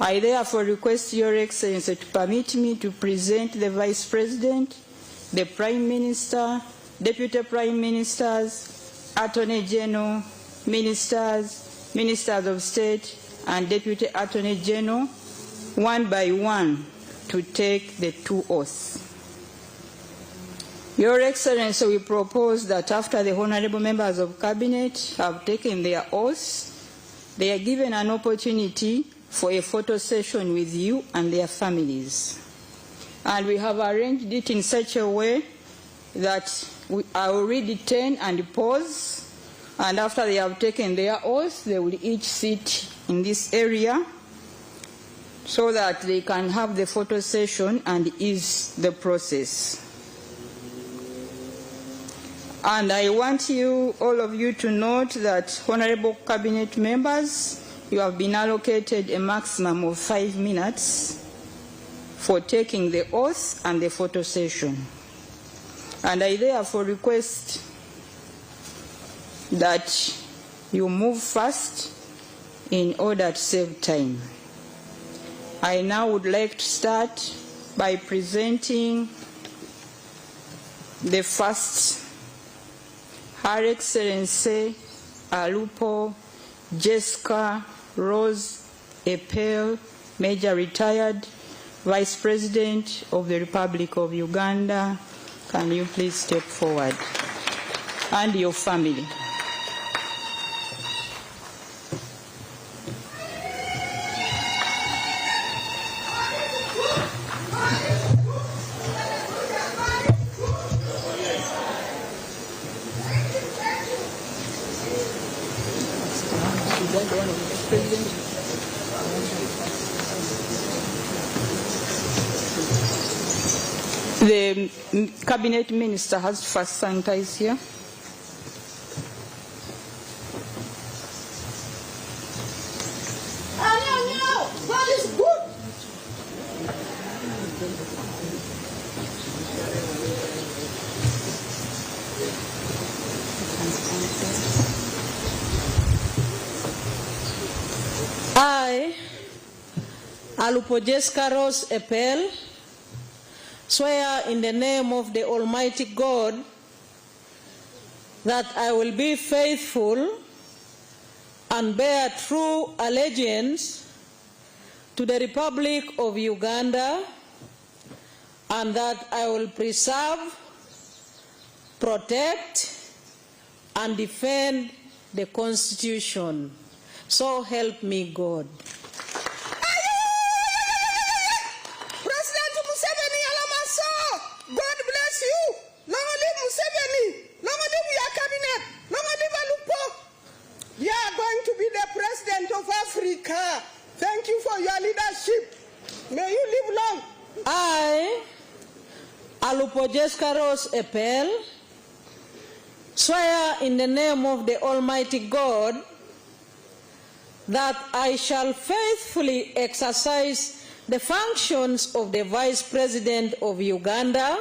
I therefore request Your Excellency to permit me to present the Vice President, the Prime Minister, Deputy Prime Ministers, Attorney General, Ministers, Ministers of State, and Deputy Attorney General, one by one, to take the two oaths. Your Excellency, we propose that after the honorable members of Cabinet have taken their oaths, they are given an opportunity for a photo session with you and their families. And we have arranged it in such a way that I will read it 10 and pause, and after they have taken their oaths, they will each sit in this area so that they can have the photo session and ease the process. And I want you, all of you, to note that, honorable Cabinet members, you have been allocated a maximum of 5 minutes for taking the oath and the photo session. And I therefore request that you move fast in order to save time. I now would like to start by presenting the first, Her Excellency Alupo Jessica Rose Epel, Major Retired, Vice President of the Republic of Uganda. Can you please step forward? And your family. The Cabinet Minister has first sanitize here. God is good. I, Alupo Jessica Rose Epel, swear in the name of the Almighty God that I will be faithful and bear true allegiance to the Republic of Uganda, and that I will preserve, protect, and defend the Constitution. So help me God. President Museveni Alamaso, God bless you. Long live Museveni. Long live your cabinet. Long live Alupo. You are going to be the president of Africa. Thank you for your leadership. May you live long. I, Alupo Jessica Rose Epel, swear in the name of the Almighty God that I shall faithfully exercise the functions of the Vice President of Uganda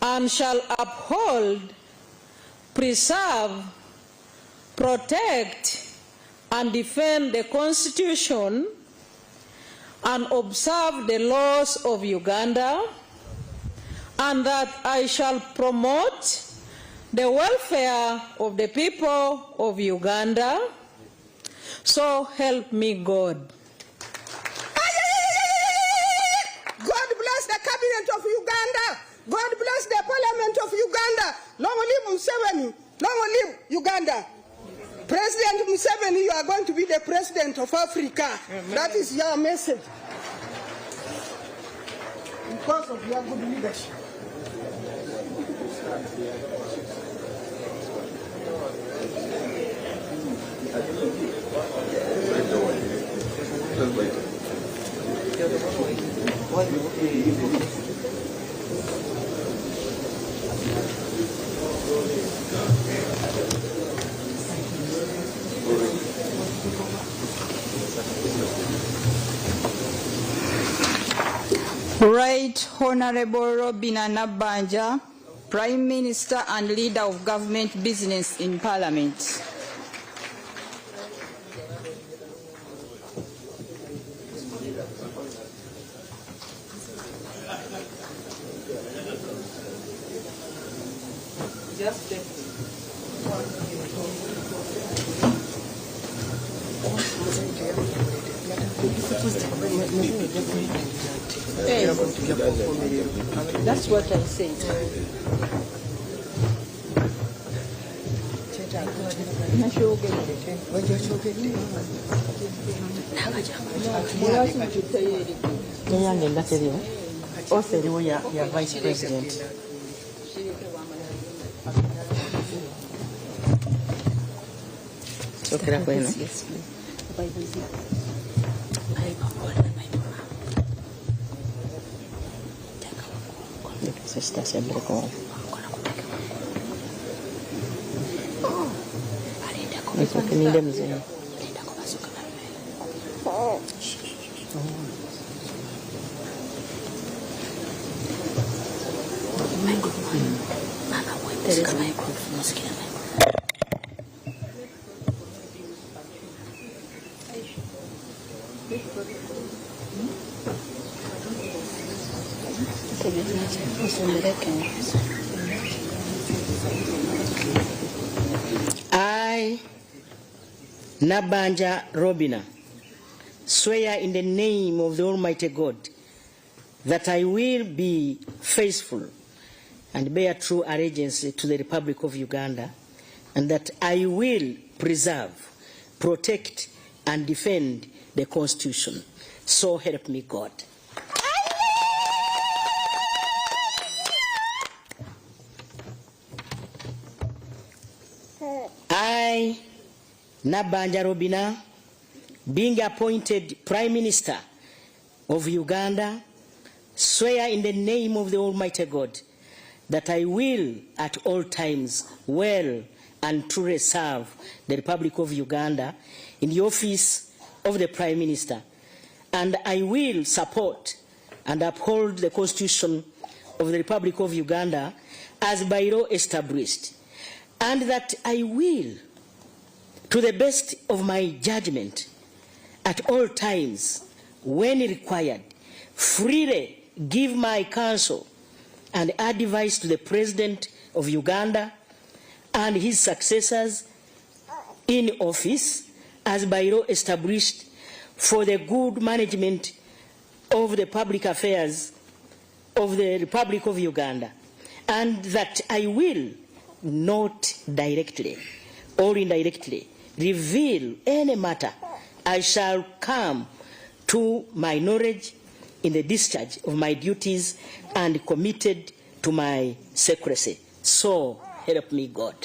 and shall uphold, preserve, protect, and defend the Constitution and observe the laws of Uganda, and that I shall promote the welfare of the people of Uganda. So help me God. God bless the cabinet of Uganda. God bless the parliament of Uganda. Long live Museveni. Long live Uganda. President Museveni, you are going to be the president of Africa. Amen. That is your message. Because of your good leadership. Right Honorable Robin Anabanja, Prime Minister and Leader of Government Business in Parliament. just left. That's what I said. Vice President. Yes, please. Sister siempre con. Eso que ni dem zeni. I, Nabanja Robina, swear in the name of the Almighty God that I will be faithful and bear true allegiance to the Republic of Uganda, and that I will preserve, protect, and defend the Constitution. So help me God. I, Nabanja Robina, being appointed Prime Minister of Uganda, swear in the name of the Almighty God that I will at all times well and truly serve the Republic of Uganda in the office of the Prime Minister, and I will support and uphold the Constitution of the Republic of Uganda as by law established, and that I will, to the best of my judgment, at all times, when required, freely give my counsel and advice to the President of Uganda and his successors in office as by law established for the good management of the public affairs of the Republic of Uganda, and that I will not directly or indirectly reveal any matter I shall come to my knowledge in the discharge of my duties and committed to my secrecy. So help me God.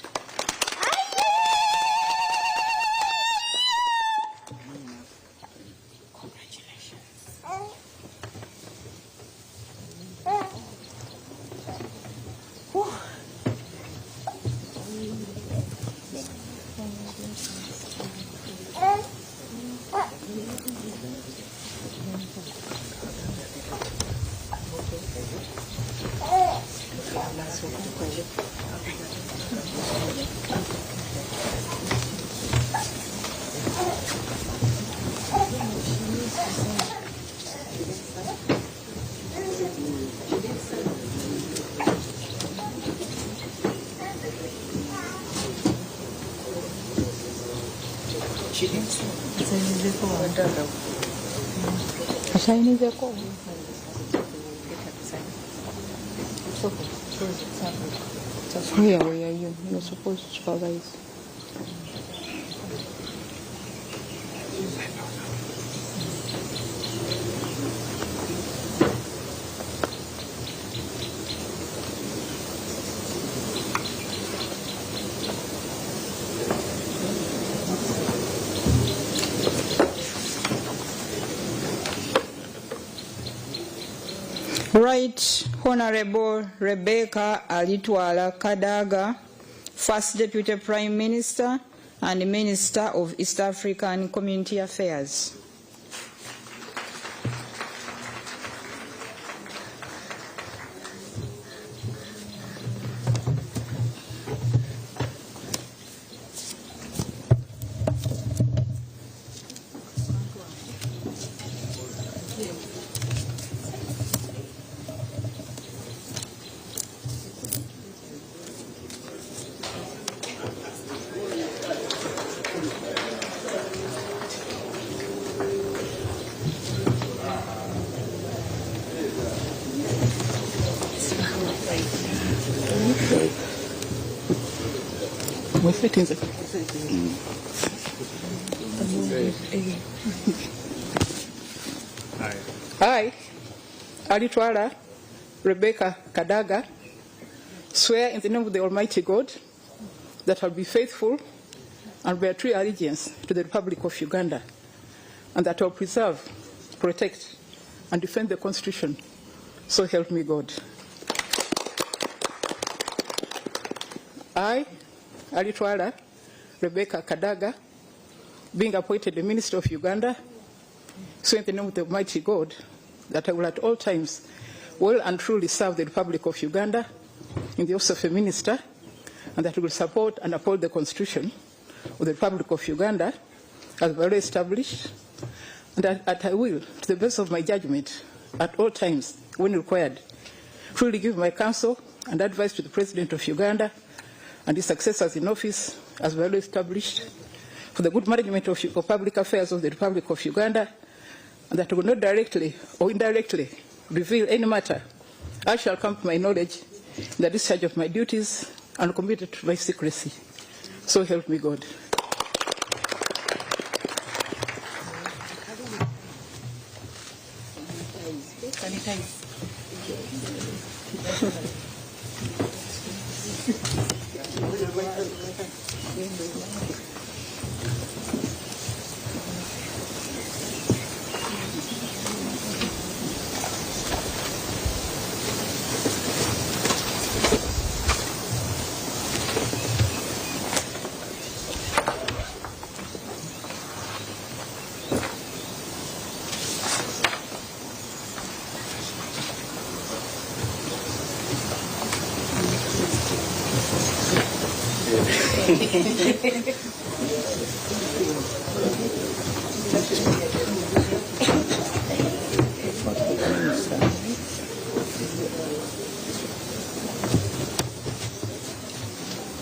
Yeah, you're supposed to supervise. Right Honorable Rebecca Alitwala Kadaga, First Deputy Prime Minister and Minister of East African Community Affairs. I, Alitwala Rebecca Kadaga, swear in the name of the Almighty God that I will be faithful and bear true allegiance to the Republic of Uganda, and that I will preserve, protect, and defend the Constitution. So help me God. I, Alitwala Rebecca Kadaga, being appointed the Minister of Uganda, so in the name of the Almighty God, that I will at all times well and truly serve the Republic of Uganda in the office of a minister, and that I will support and uphold the Constitution of the Republic of Uganda as well established, and that I will, to the best of my judgment, at all times, when required, freely give my counsel and advice to the President of Uganda and his successors in office as well established for the good management of public affairs of the Republic of Uganda, and that I will not directly or indirectly reveal any matter I shall come to my knowledge in the discharge of my duties and committed to my secrecy. So help me God.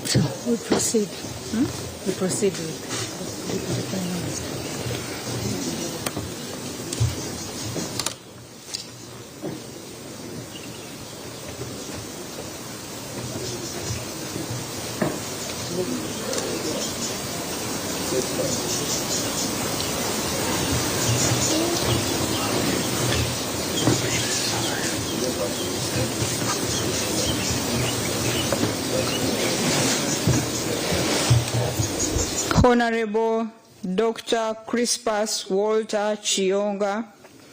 So we proceed. We proceed with the Prime Minister. Honorable Dr. Crispus Walter Chionga,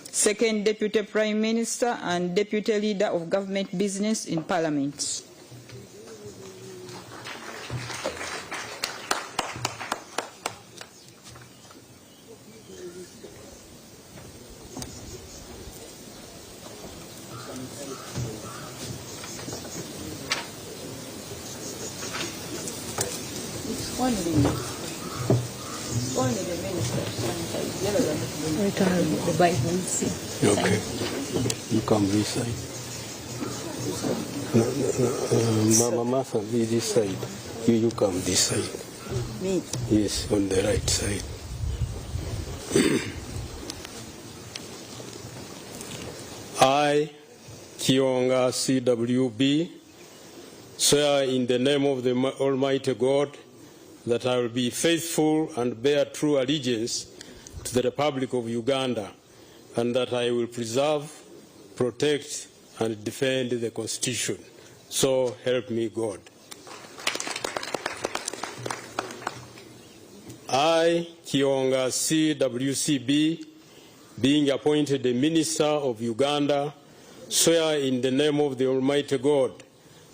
Second Deputy Prime Minister and Deputy Leader of Government Business in Parliament. Only the minister. The Bible. Okay. You come this side. Mama Martha, be this side. You come this side. Me? Yes, on the right side. I, Chionga CWB, swear in the name of the Almighty God that I will be faithful and bear true allegiance to the Republic of Uganda, and that I will preserve, protect, and defend the Constitution. So help me God. I, Chionga CWCB, being appointed the Minister of Uganda, swear in the name of the Almighty God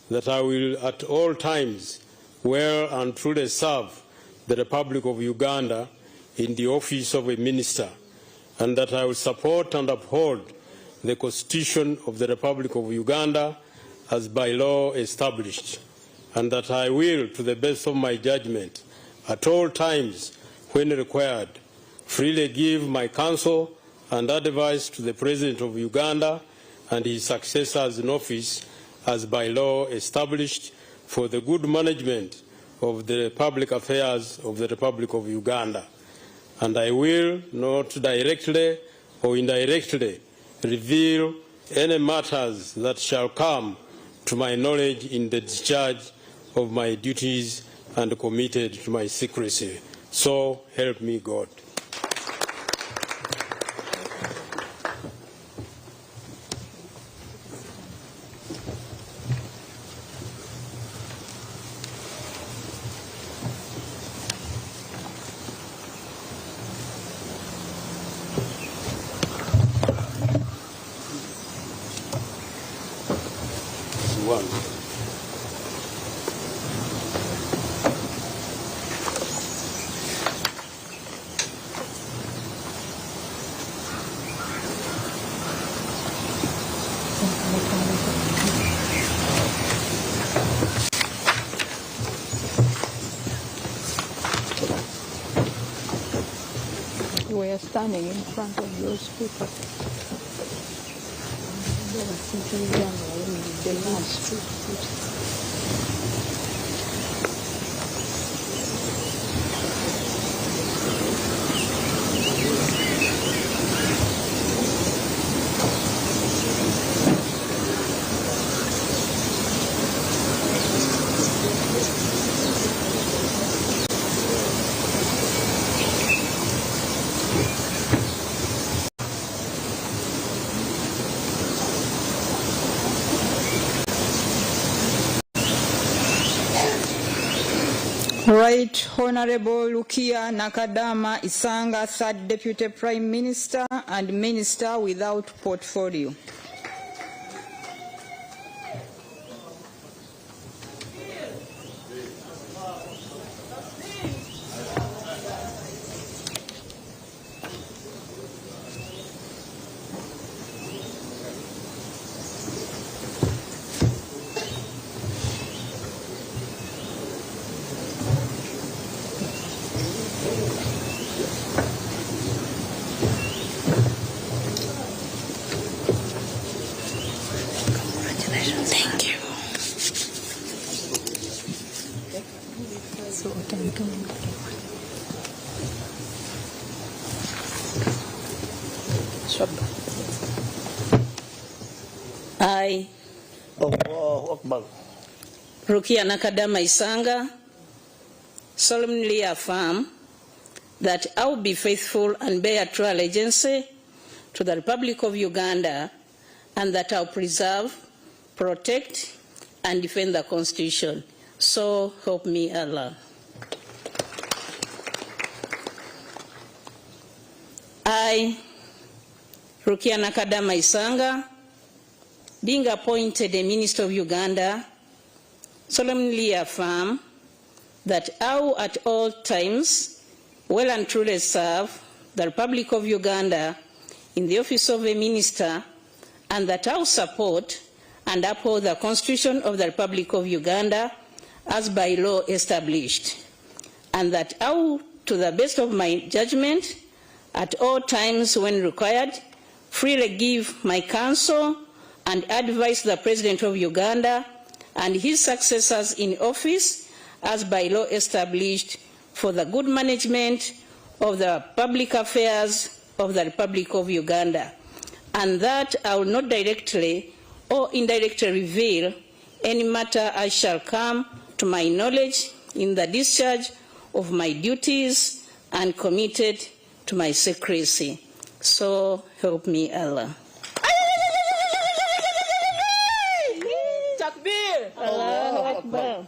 that I will at all times well and truly serve the Republic of Uganda in the office of a minister, and that I will support and uphold the Constitution of the Republic of Uganda as by law established, and that I will, to the best of my judgment, at all times when required, freely give my counsel and advice to the President of Uganda and his successors in office as by law established for the good management of the public affairs of the Republic of Uganda. And I will not directly or indirectly reveal any matters that shall come to my knowledge in the discharge of my duties and committed to my secrecy. So help me God. We are standing in front of those people. They were simply the last. Right Honorable Lukia Nakadama Isanga, Third Deputy Prime Minister and Minister without portfolio. Thank you. I, Rukia Nakadama Isanga, solemnly affirm that I will be faithful and bear true allegiance to the Republic of Uganda, and that I will preserve, protect, and defend the Constitution. So help me Allah. I, Rukia Nakadama Isanga, being appointed a Minister of Uganda, solemnly affirm that I will at all times well and truly serve the Republic of Uganda in the office of a Minister, and that I will support and uphold the Constitution of the Republic of Uganda as by law established, and that I will, to the best of my judgment, at all times when required, freely give my counsel and advise the President of Uganda and his successors in office as by law established for the good management of the public affairs of the Republic of Uganda, and that I will not directly or indirectly reveal any matter I shall come to my knowledge in the discharge of my duties and committed to my secrecy. So help me Allah. Takbir! Allahu Akbar.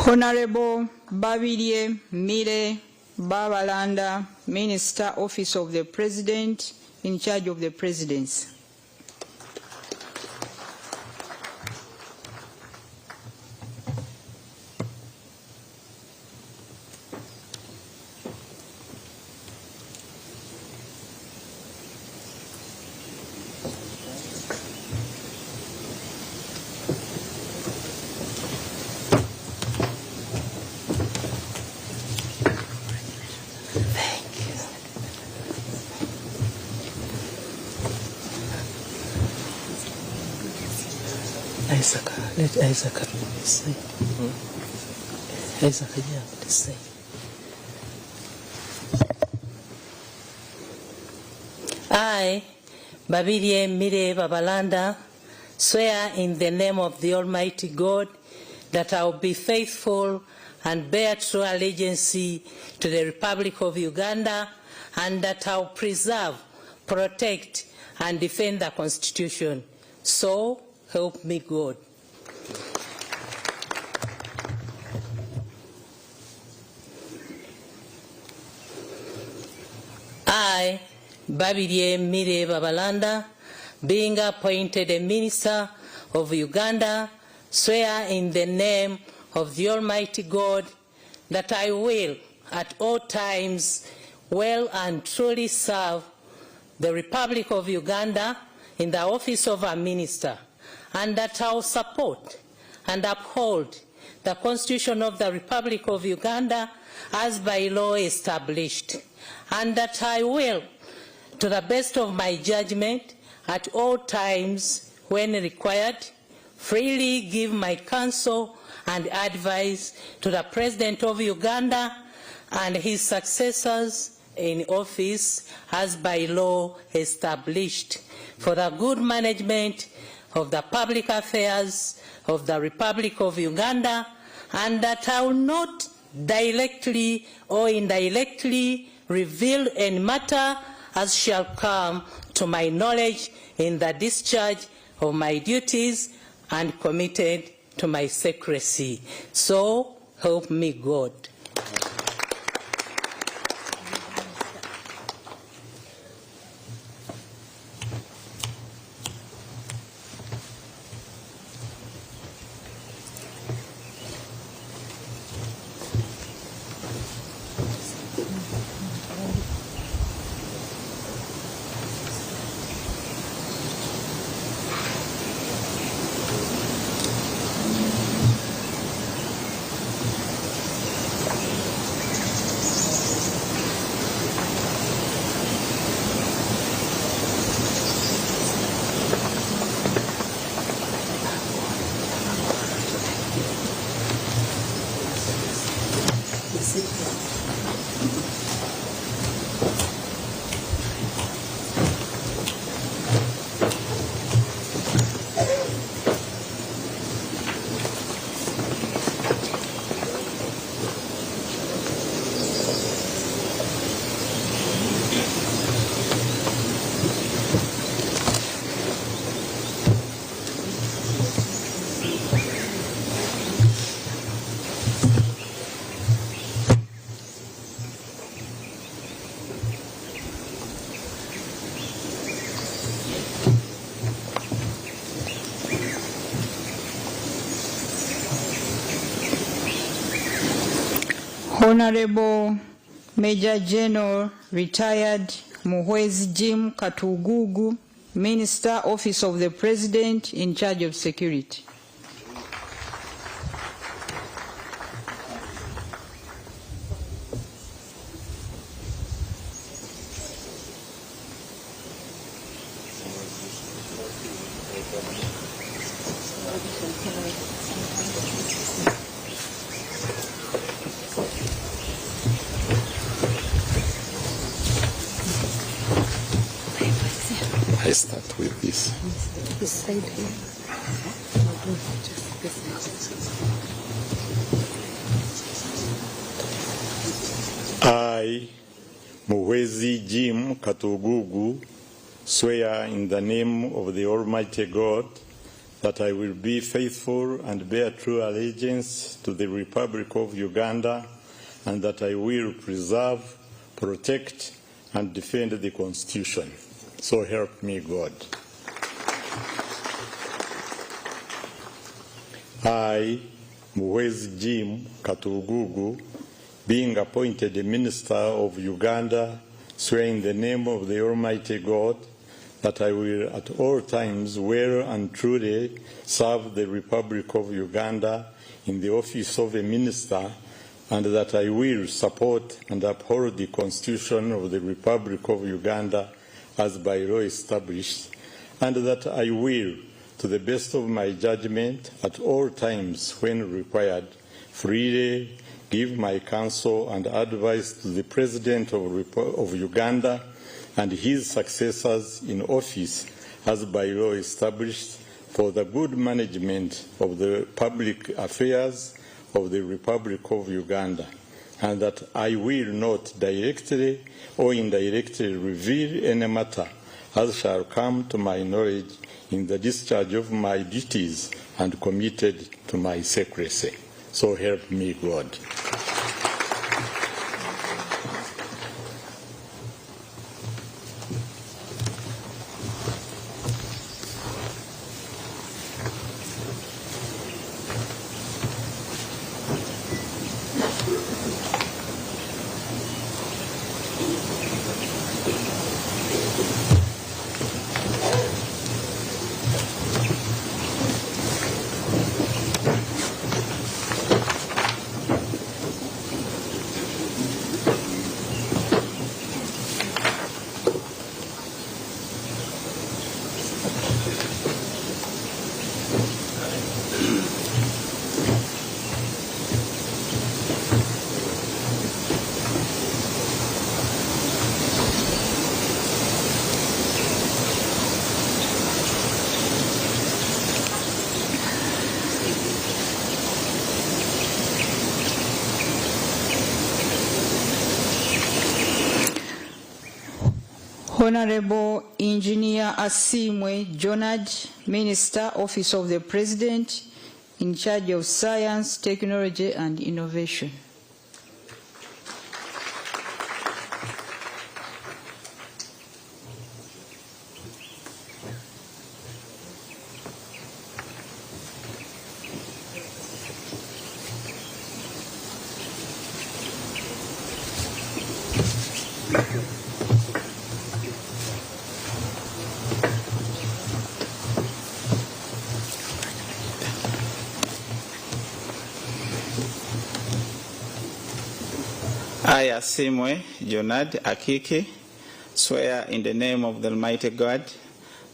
Honorable Babirye Mire Babalanda, Minister, Office of the President, in charge of the Presidency. Isaac, let Isaac say. Isaac, yeah, let's say. I, Babirye Mire Babalanda, swear in the name of the Almighty God that I will be faithful and bear true allegiance to the Republic of Uganda, and that I will preserve, protect, and defend the Constitution. So help me God. I, Babirye Mire Babalanda, being appointed a Minister of Uganda, swear in the name of the Almighty God that I will at all times well and truly serve the Republic of Uganda in the office of a Minister, and that I will support and uphold the Constitution of the Republic of Uganda as by law established, and that I will, to the best of my judgment, at all times when required, freely give my counsel and advice to the President of Uganda and his successors in office as by law established, for the good management of the public affairs of the Republic of Uganda, and that I will not directly or indirectly reveal any matter as shall come to my knowledge in the discharge of my duties and committed to my secrecy. So help me God. Honorable Major General Retired Kushwijumwa Katugugu, Minister, Office of the President, in charge of security. I start with this. This side here. Just this side. I, Kushwijumwa Katugugu, swear in the name of the Almighty God that I will be faithful and bear true allegiance to the Republic of Uganda, and that I will preserve, protect, and defend the Constitution. So help me God. I, Muhwezi Jim Katugugu, being appointed the Minister of Uganda, swear in the name of the Almighty God that I will at all times well and truly serve the Republic of Uganda in the office of a minister, and that I will support and uphold the Constitution of the Republic of Uganda as by law established, and that I will, to the best of my judgment, at all times when required, freely give my counsel and advice to the President of Uganda and his successors in office as by law established for the good management of the public affairs of the Republic of Uganda, and that I will not directly or indirectly reveal any matter as shall come to my knowledge in the discharge of my duties and committed to my secrecy. So help me God. Honorable Engineer Asimwe Jonad, Minister, Office of the President, in charge of Science, Technology and Innovation. I, Asimwe Jonad Akiki, swear in the name of the Almighty God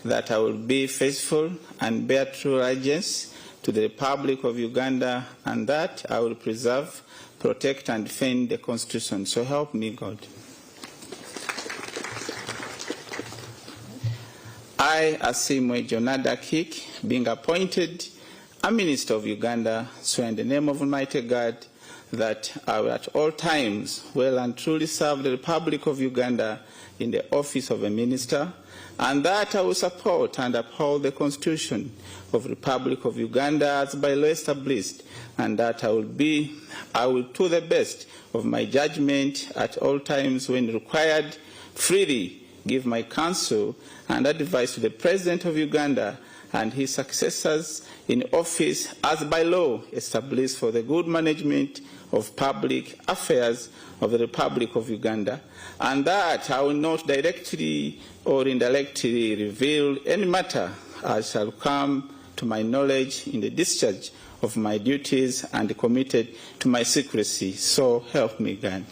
that I will be faithful and bear true allegiance to the Republic of Uganda, and that I will preserve, protect, and defend the Constitution. So help me God. I, Asimwe Jonad Akiki, being appointed a Minister of Uganda, swear in the name of Almighty God that I will at all times well and truly serve the Republic of Uganda in the office of a minister, and that I will support and uphold the Constitution of the Republic of Uganda as by law established, and that I will to the best of my judgment at all times when required freely give my counsel and advice to the President of Uganda and his successors in office as by law established for the good management of public affairs of the Republic of Uganda, and that I will not directly or indirectly reveal any matter as shall come to my knowledge in the discharge of my duties and committed to my secrecy. So help me God.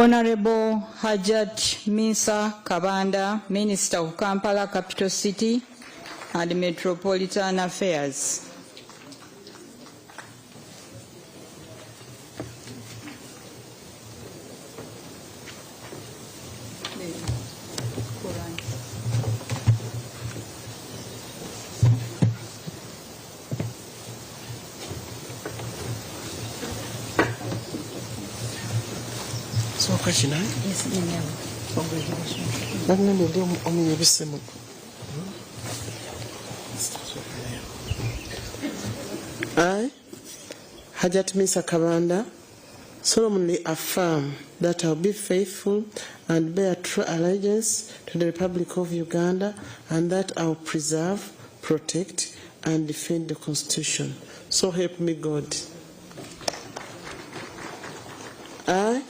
Honorable Hajat Minsa Kabanda, Minister of Kampala, Capital City and Metropolitan Affairs. I, Hajat Minsa Kabanda, solemnly affirm that I will be faithful and bear true allegiance to the Republic of Uganda, and that I will preserve, protect, and defend the Constitution. So help me God. I,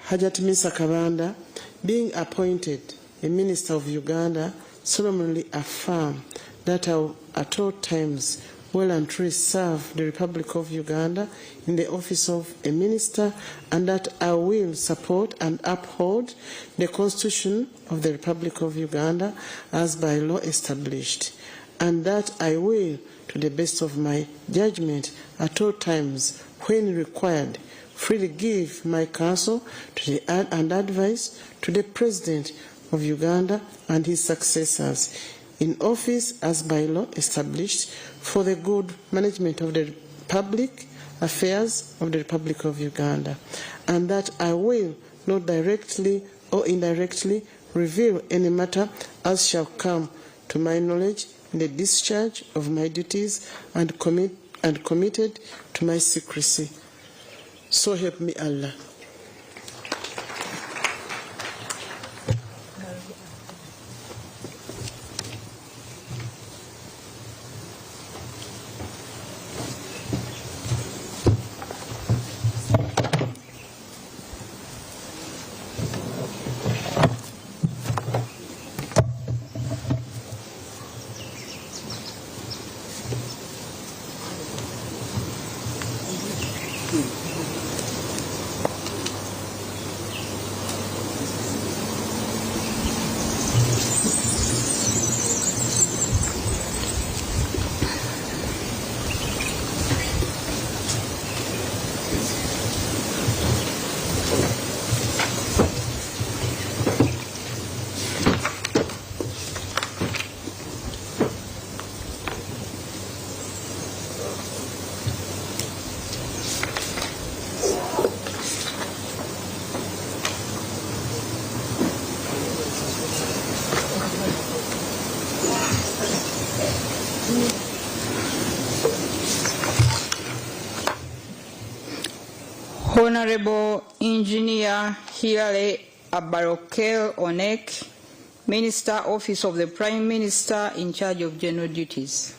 Hajat Minsa Kabanda, being appointed a Minister of Uganda, solemnly affirm that I will at all times well and truly serve the Republic of Uganda in the office of a minister, and that I will support and uphold the Constitution of the Republic of Uganda as by law established, and that I will, to the best of my judgment at all times when required, freely give my counsel to and advice to the President of Uganda and his successors in office as by law established for the good management of the public affairs of the Republic of Uganda, and that I will not directly or indirectly reveal any matter as shall come to my knowledge in the discharge of my duties and committed to my secrecy. So help me Allah. Honorable Engineer Hilary Abarokel Onek, Minister, Office of the Prime Minister in charge of general duties.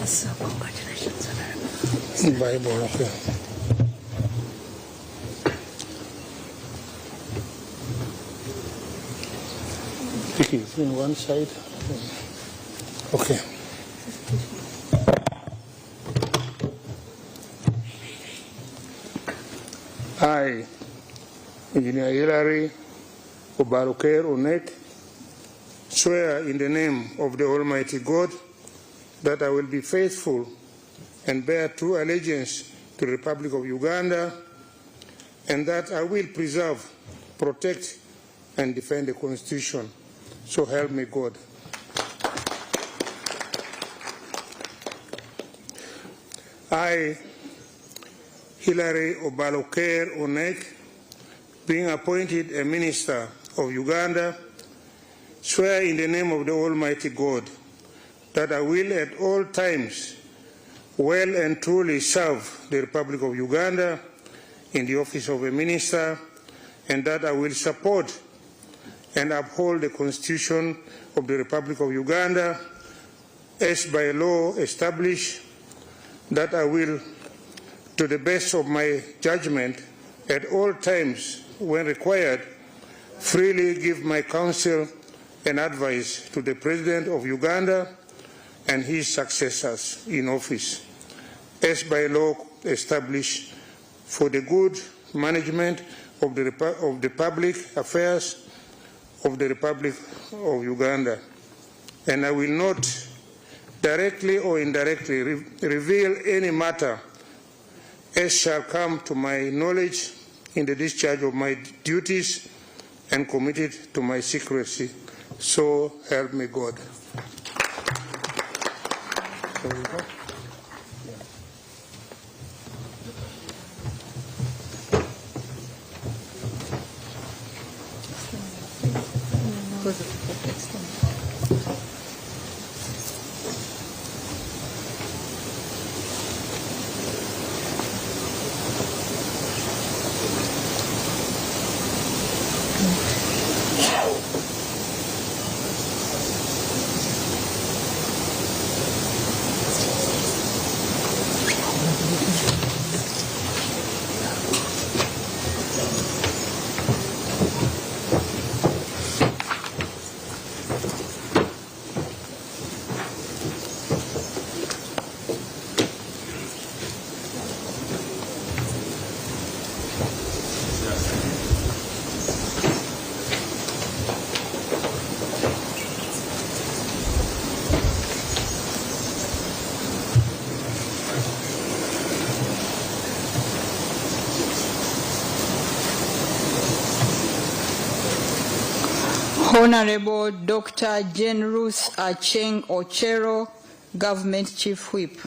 So congratulations. Bible, okay. Picking from one side. Okay. I, Engineer Hilary Obaroker Onek, swear in the name of the Almighty God that I will be faithful and bear true allegiance to the Republic of Uganda, and that I will preserve, protect, and defend the Constitution. So help me God. I, Hilary Obaloker Onek, being appointed a Minister of Uganda, swear in the name of the Almighty God that I will at all times well and truly serve the Republic of Uganda in the office of a minister, and that I will support and uphold the Constitution of the Republic of Uganda as by law established, that I will, to the best of my judgment, at all times when required, freely give my counsel and advice to the President of Uganda and his successors in office, as by law established, for the good management of the public affairs of the Republic of Uganda. And I will not directly or indirectly reveal any matter as shall come to my knowledge in the discharge of my duties and committed to my secrecy. So help me God. Honorable Dr. Jane Ruth Acheng Ochero, Government Chief Whip.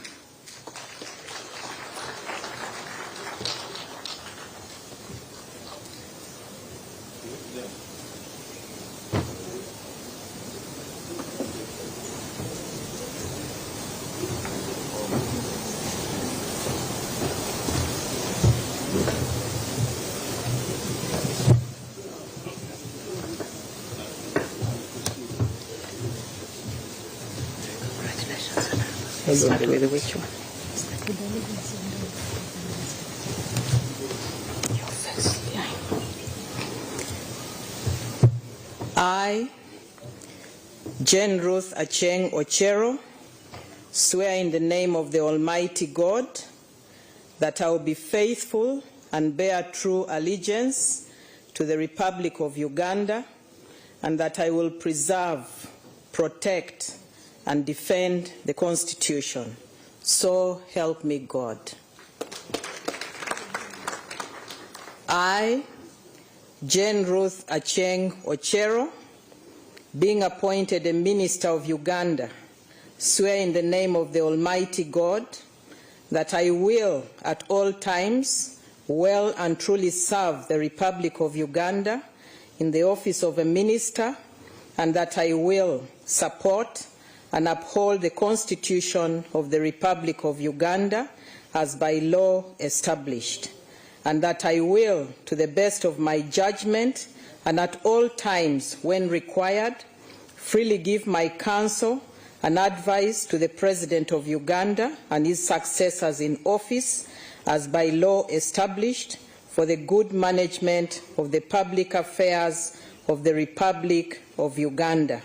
Start with which one? I, Jane Ruth Acheng Ochero, swear in the name of the Almighty God that I will be faithful and bear true allegiance to the Republic of Uganda, and that I will preserve, protect, and defend the Constitution. So help me God. I, Jane Ruth Acheng Ochero, being appointed a Minister of Uganda, swear in the name of the Almighty God that I will at all times well and truly serve the Republic of Uganda in the office of a Minister, and that I will support and uphold the Constitution of the Republic of Uganda as by law established, and that I will, to the best of my judgment and at all times when required, freely give my counsel and advice to the President of Uganda and his successors in office as by law established for the good management of the public affairs of the Republic of Uganda,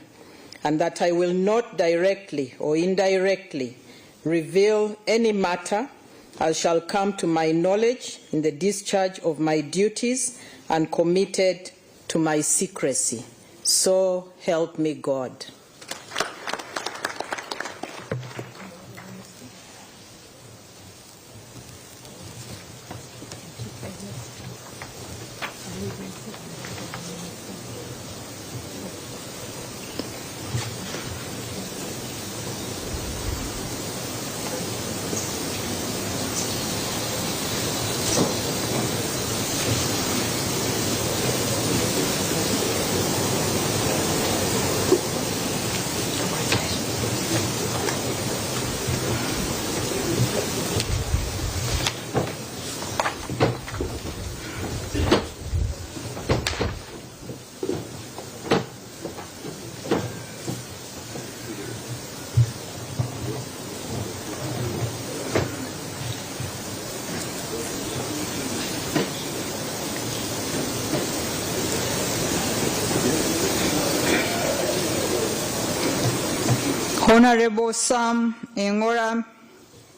and that I will not directly or indirectly reveal any matter as shall come to my knowledge in the discharge of my duties and committed to my secrecy. So help me God. Honorable Sam Engora,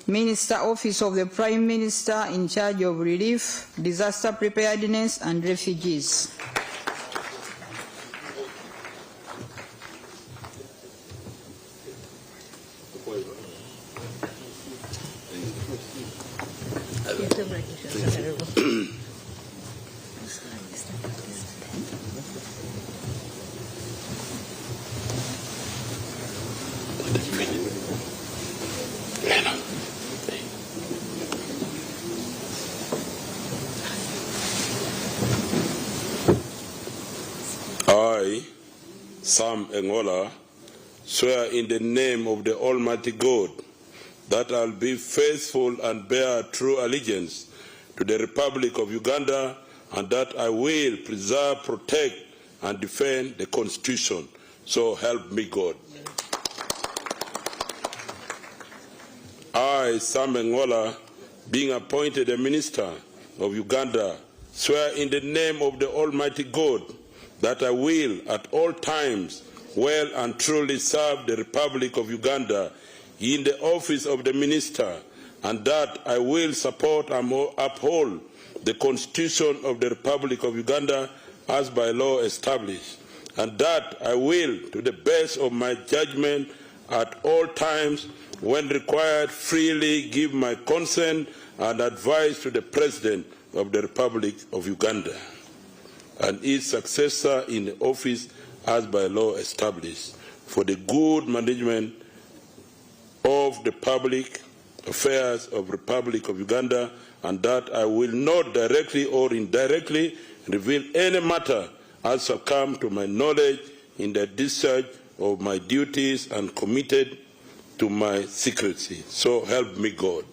Minister, Office of the Prime Minister in charge of relief, disaster preparedness and refugees. I, Sam Engola, swear in the name of the Almighty God that I will be faithful and bear true allegiance to the Republic of Uganda, and that I will preserve, protect, and defend the Constitution. So help me God. I, Sam Engola, being appointed a minister of Uganda, swear in the name of the Almighty God that I will at all times well and truly serve the Republic of Uganda in the office of the minister, and that I will support and uphold the Constitution of the Republic of Uganda as by law established, and that I will, to the best of my judgment at all times, when required, freely give my consent and advice to the President of the Republic of Uganda and its successor in the office as by law established, for the good management of the public affairs of the Republic of Uganda, and that I will not directly or indirectly reveal any matter as succumb to my knowledge in the discharge of my duties and committed to my secrecy. So help me God.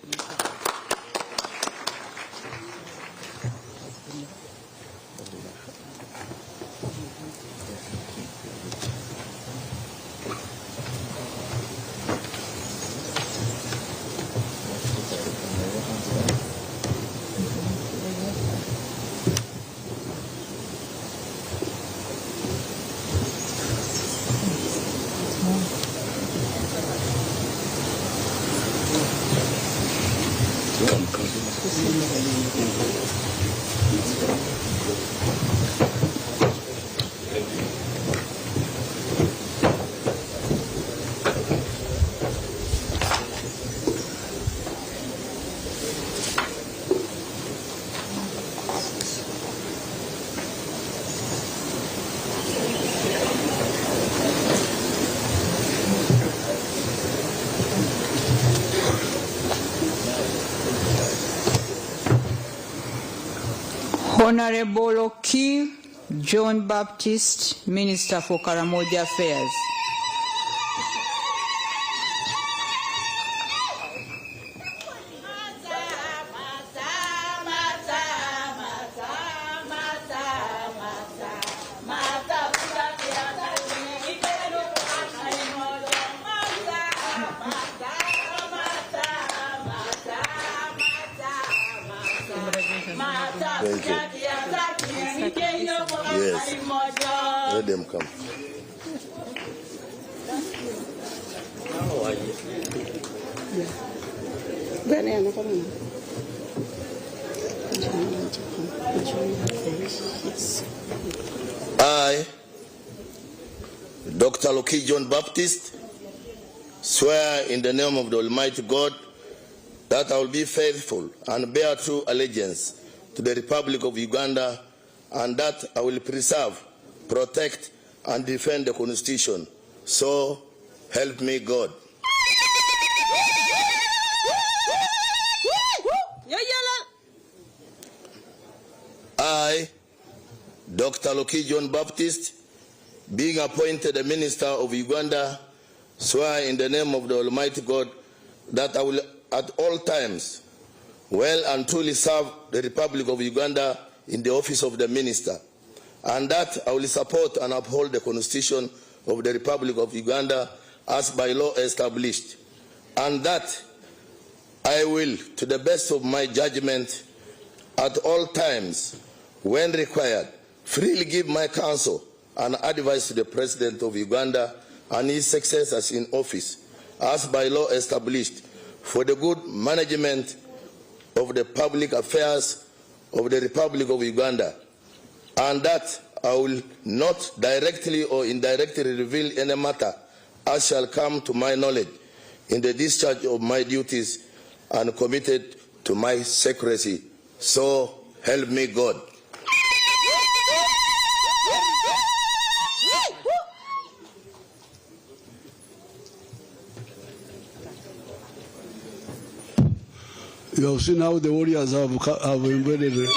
Honorable Okurahira John Baptist, Minister for Karamoja Affairs. Thank you. Yes. Let them come. I, Dr. Okurahira John Baptist, swear in the name of the Almighty God that I will be faithful and bear true allegiance to the Republic of Uganda, and that I will preserve, protect, and defend the Constitution. So help me God. I, Dr. Okurahira John Baptist, being appointed a minister of Uganda, swear in the name of the Almighty God that I will at all times well and truly serve the Republic of Uganda in the office of the minister, and that I will support and uphold the Constitution of the Republic of Uganda as by law established, and that I will, to the best of my judgment, at all times, when required, freely give my counsel and advice to the President of Uganda and his successors in office, as by law established for the good management of the public affairs of the Republic of Uganda, and that I will not directly or indirectly reveal any matter as shall come to my knowledge in the discharge of my duties and committed to my secrecy. So help me God. You have seen how the warriors have embedded.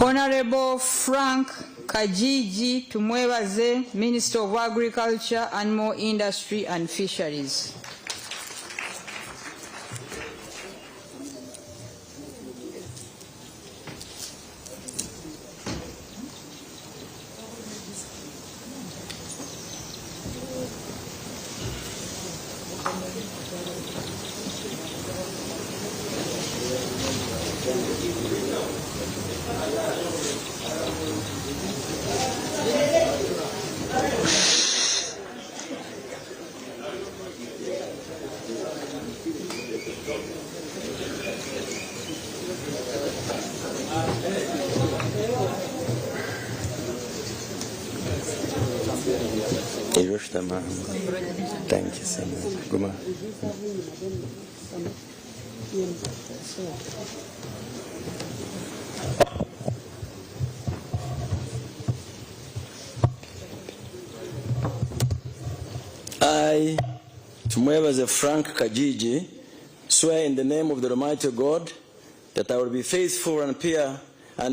Honorable Frank Kajiji Tumwebaze, Minister of Agriculture, Animal Industry and Fisheries. Thank you so much. Guma. I, Tumwebaze Frank Kajiji, swear in the name of the Almighty God that I will be faithful and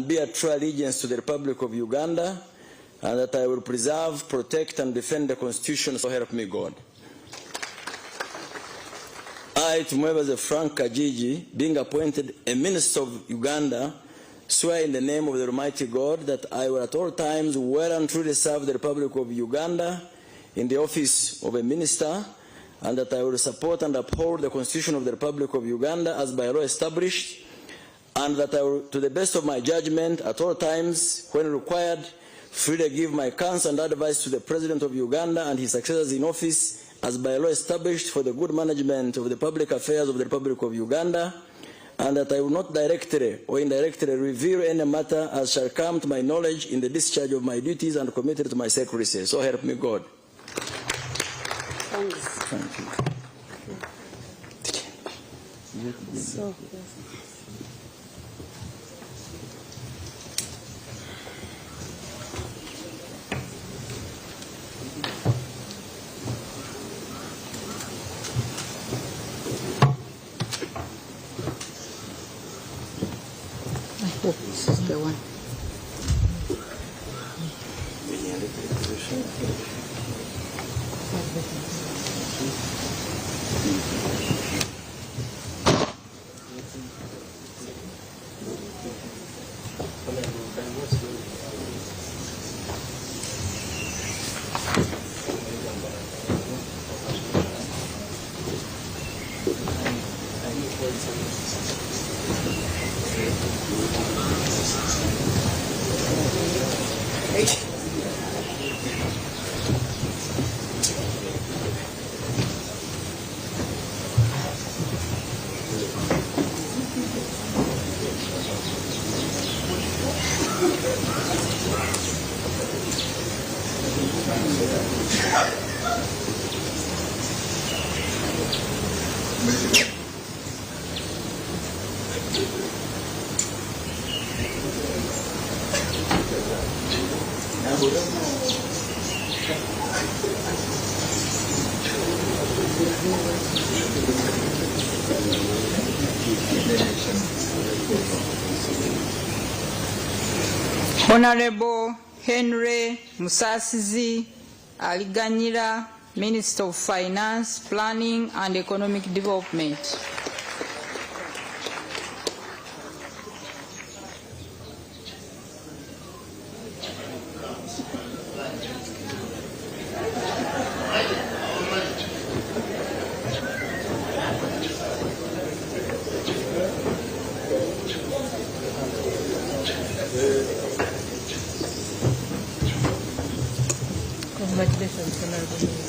bear true allegiance to the Republic of Uganda, and that I will preserve, protect, and defend the Constitution, so help me God. I, Tumwebaze Frank Kajiji, being appointed a Minister of Uganda, swear in the name of the Almighty God that I will at all times well and truly serve the Republic of Uganda in the office of a Minister, and that I will support and uphold the Constitution of the Republic of Uganda as by law established, and that I will, to the best of my judgment, at all times, when required, freely give my counsel and advice to the President of Uganda and his successors in office as by law established for the good management of the public affairs of the Republic of Uganda, and that I will not directly or indirectly reveal any matter as shall come to my knowledge in the discharge of my duties and committed to my secrecy. So help me God. Thanks. Thank you. So, this is the one. Honorable Henry Musasizi Aliganyira, Minister of Finance, Planning and Economic Development.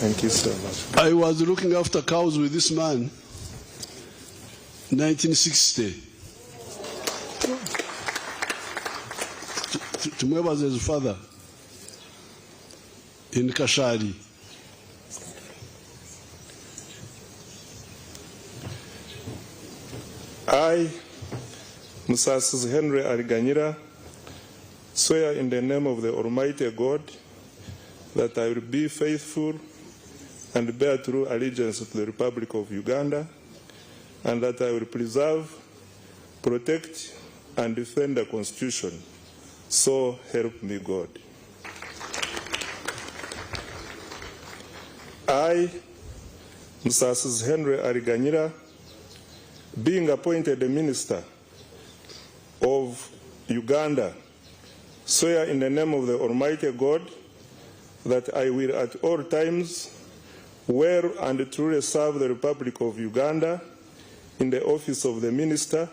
Thank you so much. I was looking after cows with this man, 1960. Tumwebaza his father in Kashari. I, Musasizi Henry Aliganyira, swear in the name of the Almighty God that I will be faithful and bear true allegiance to the Republic of Uganda, and that I will preserve, protect, and defend the Constitution. So help me God. I, Musasizi Henry Aliganyira, being appointed a minister of Uganda, swear in the name of the Almighty God that I will at all times well and truly serve the Republic of Uganda in the office of the minister,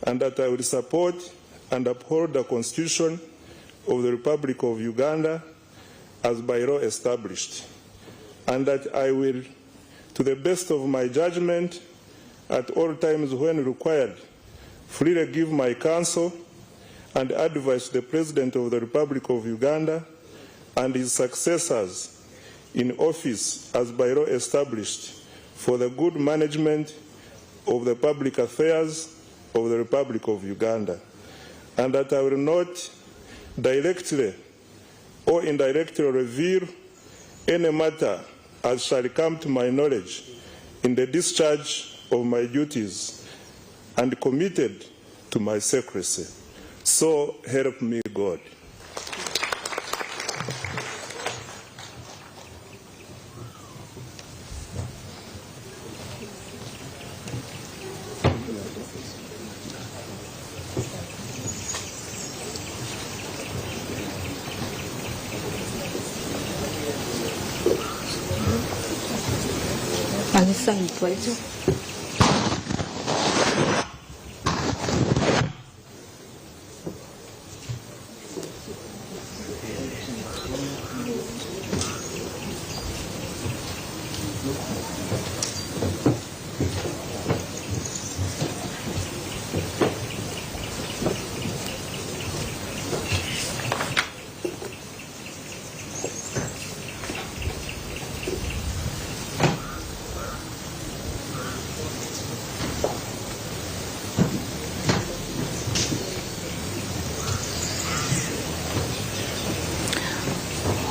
and that I will support and uphold the Constitution of the Republic of Uganda as by law established, and that I will, to the best of my judgment, at all times when required, freely give my counsel and advise the President of the Republic of Uganda and his successors in office as by law established for the good management of the public affairs of the Republic of Uganda, and that I will not directly or indirectly reveal any matter as shall come to my knowledge in the discharge of my duties and committed to my secrecy. So help me God.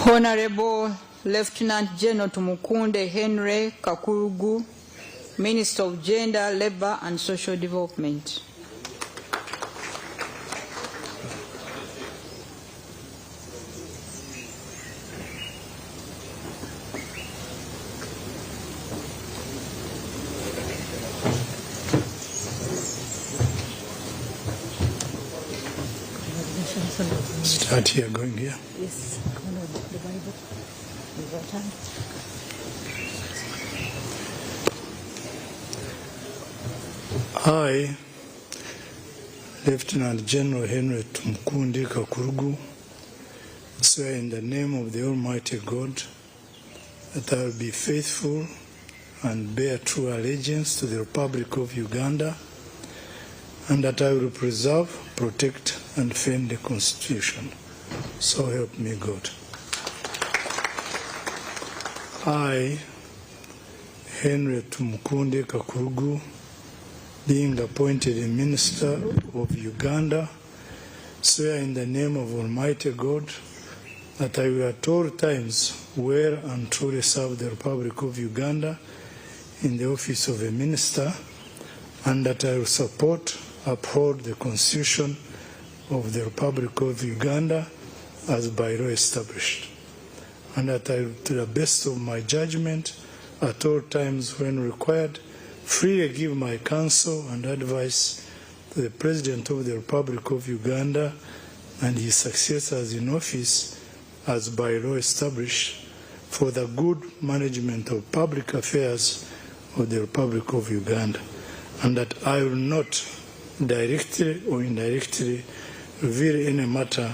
Honorable Lieutenant General Tumukunde Henry Kakurugu, Minister of Gender, Labour and Social Development. Start here, going here. Yes, the Bible. I, Lieutenant General Henry Tumukunde Kakurugu, swear in the name of the Almighty God that I will be faithful and bear true allegiance to the Republic of Uganda, and that I will preserve, protect, and defend the Constitution. So help me God. I, Henry Tumukunde Kakurugu, being appointed a minister of Uganda, swear in the name of Almighty God that I will at all times well and truly serve the Republic of Uganda in the office of a minister, and that I will support, uphold the Constitution of the Republic of Uganda as by law established, and that I will, to the best of my judgment, at all times when required, freely give my counsel and advice to the President of the Republic of Uganda and his successors in office as by law established for the good management of public affairs of the Republic of Uganda, and that I will not directly or indirectly reveal any matter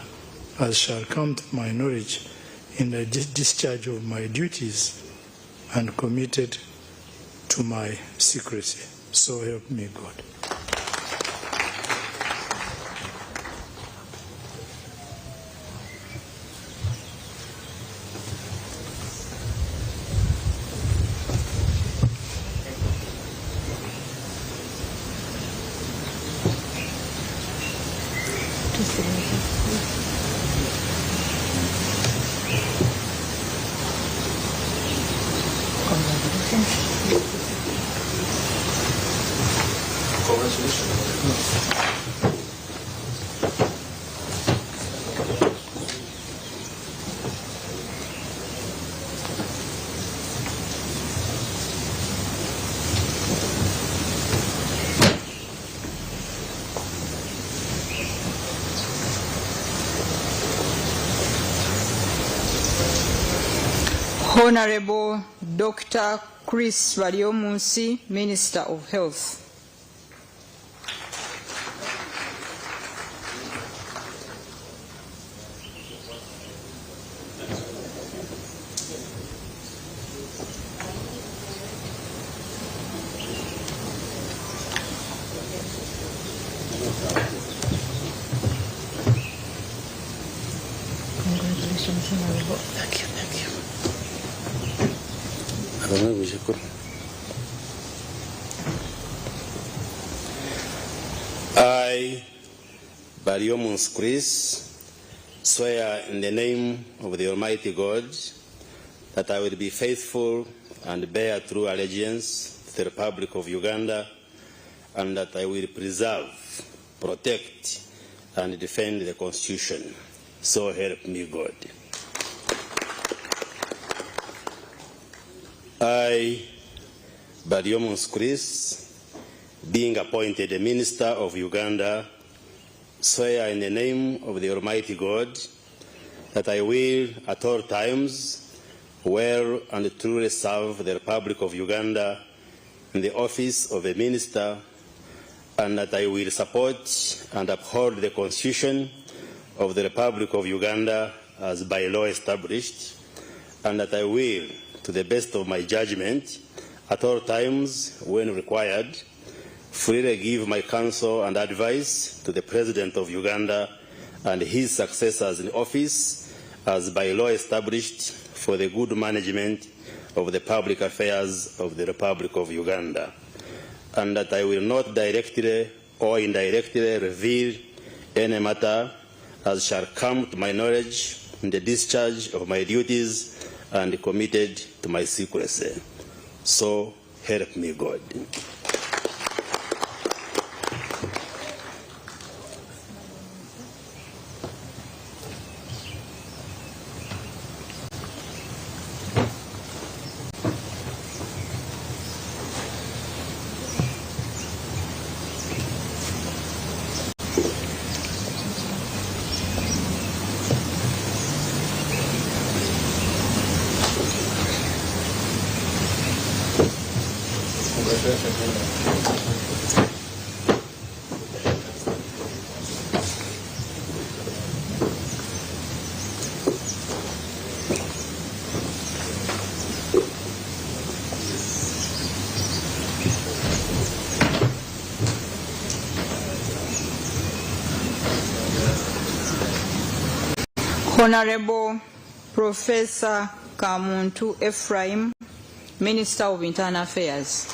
as shall come to my knowledge in the discharge of my duties and committed to my secrecy. So help me God. Honorable Dr. Chris Waliomunsi, Minister of Health. Congratulations, Honorable. Thank you, thank you. I, Waliomunsi Chris, swear in the name of the Almighty God that I will be faithful and bear true allegiance to the Republic of Uganda, and that I will preserve, protect, and defend the Constitution. So help me God. I, Waliomunsi Chris, being appointed a Minister of Uganda, swear in the name of the Almighty God that I will at all times well and truly serve the Republic of Uganda in the office of a Minister, and that I will support and uphold the Constitution of the Republic of Uganda as by law established, and that I will, to the best of my judgment, at all times when required, freely give my counsel and advice to the President of Uganda and his successors in office as by law established for the good management of the public affairs of the Republic of Uganda, and that I will not directly or indirectly reveal any matter as shall come to my knowledge in the discharge of my duties and committed to my secrecy. So help me God. Honorable Professor Kamuntu Ephraim, Minister of Internal Affairs.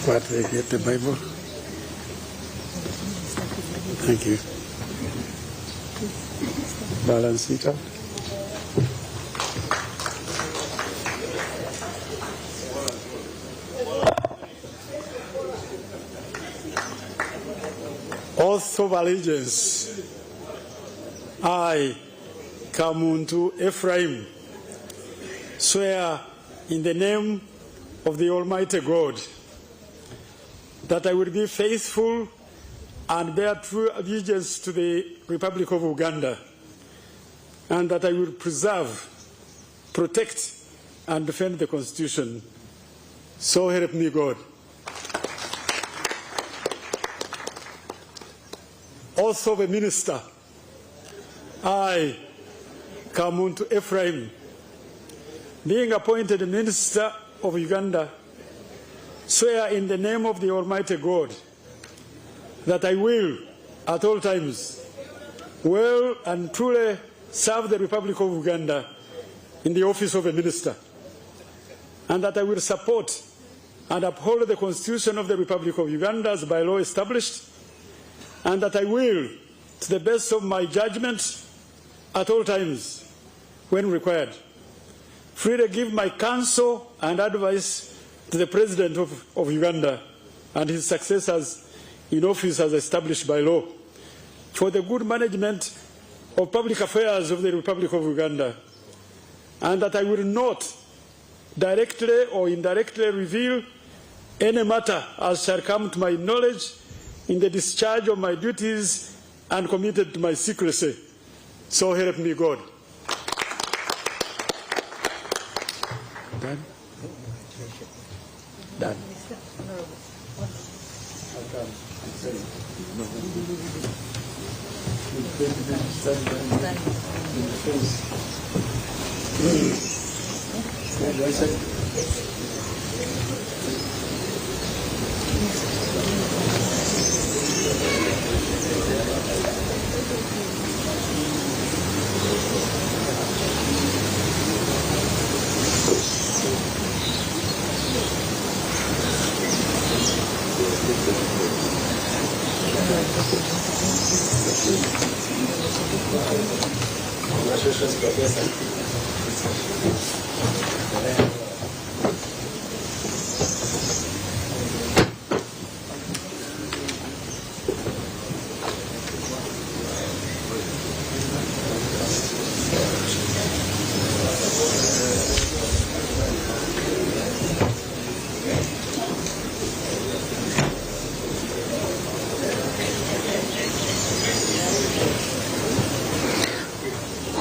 What they get the Bible? Thank you. Balance it out. Oath of allegiance. I, Kamuntu Ephraim, swear in the name of the Almighty God that I will be faithful and bear true allegiance to the Republic of Uganda, and that I will preserve, protect, and defend the Constitution. So help me God. Oath of a minister. I, Kamuntu Ephraim, being appointed Minister of Uganda, swear in the name of the Almighty God that I will, at all times, well and truly serve the Republic of Uganda in the office of a minister, and that I will support and uphold the Constitution of the Republic of Uganda as by law established, and that I will, to the best of my judgment, at all times, when required, freely give my counsel and advice to the President of Uganda and his successors in office as established by law for the good management of public affairs of the Republic of Uganda, and that I will not directly or indirectly reveal any matter as shall come to my knowledge in the discharge of my duties and committed to my secrecy. So help me God. Done? Done.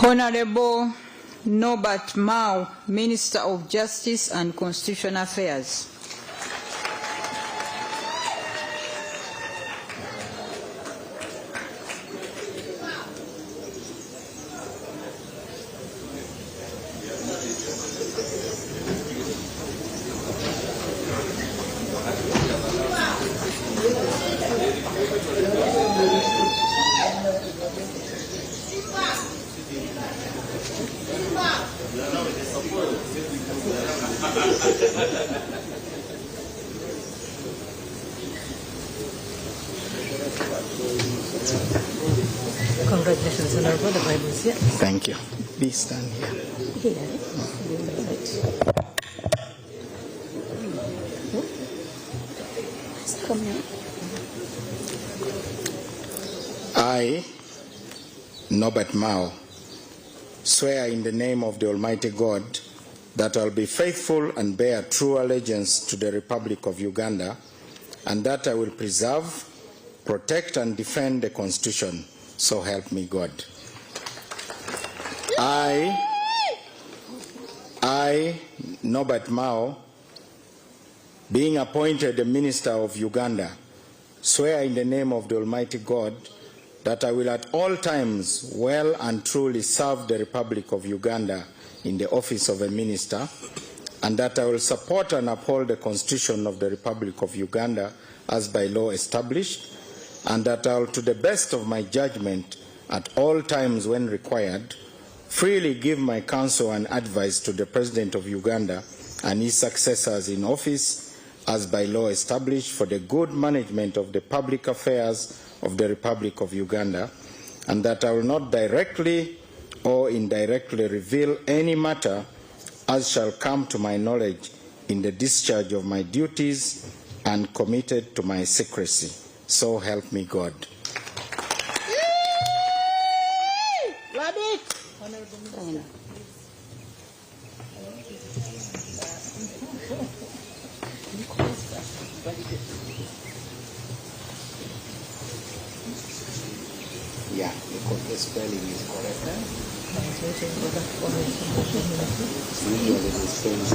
Honorable Norbert Mao, Minister of Justice and Constitutional Affairs. Congratulations, Honorable. The Bible is here. Thank you. Please stand here. I, Norbert Mao, swear in the name of the Almighty God that I will be faithful and bear true allegiance to the Republic of Uganda, and that I will preserve, protect, and defend the Constitution. So help me God. I, Norbert Mao, being appointed the Minister of Uganda, swear in the name of the Almighty God that I will at all times well and truly serve the Republic of Uganda in the office of a minister, and that I will support and uphold the Constitution of the Republic of Uganda as by law established, and that I will, to the best of my judgment, at all times when required, freely give my counsel and advice to the President of Uganda and his successors in office as by law established for the good management of the public affairs of the Republic of Uganda, and that I will not directly or indirectly reveal any matter as shall come to my knowledge in the discharge of my duties and committed to my secrecy. So help me God. Yeah, because the spelling is correct. Usually the spelling.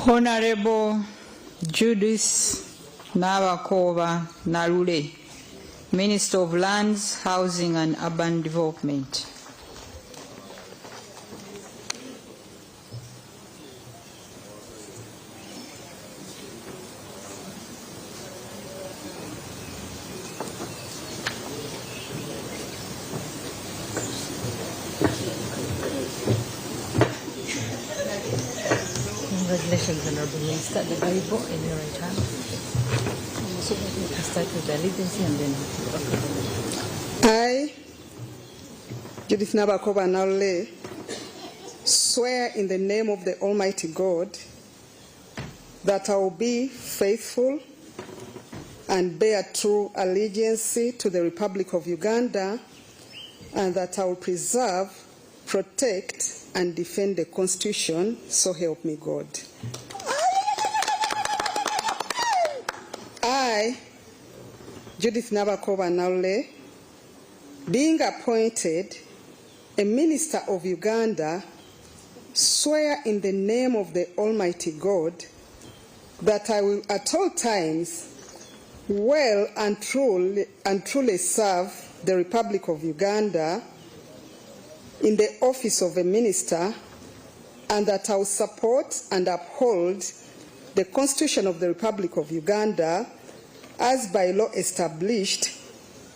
Honorable Judith Nabakoba Narule, Minister of Lands, Housing and Urban Development. Congratulations, Honorable Minister. The Bible in your right hand. Start with the allegiance and then. I, Judith Nabakoba Naule, swear in the name of the Almighty God that I will be faithful and bear true allegiance to the Republic of Uganda, and that I will preserve, protect, and defend the Constitution, so help me God. I, Judith Nabakoba Naule, being appointed a Minister of Uganda, swear in the name of the Almighty God that I will at all times well and truly serve the Republic of Uganda in the office of a minister, and that I will support and uphold the Constitution of the Republic of Uganda as by law established,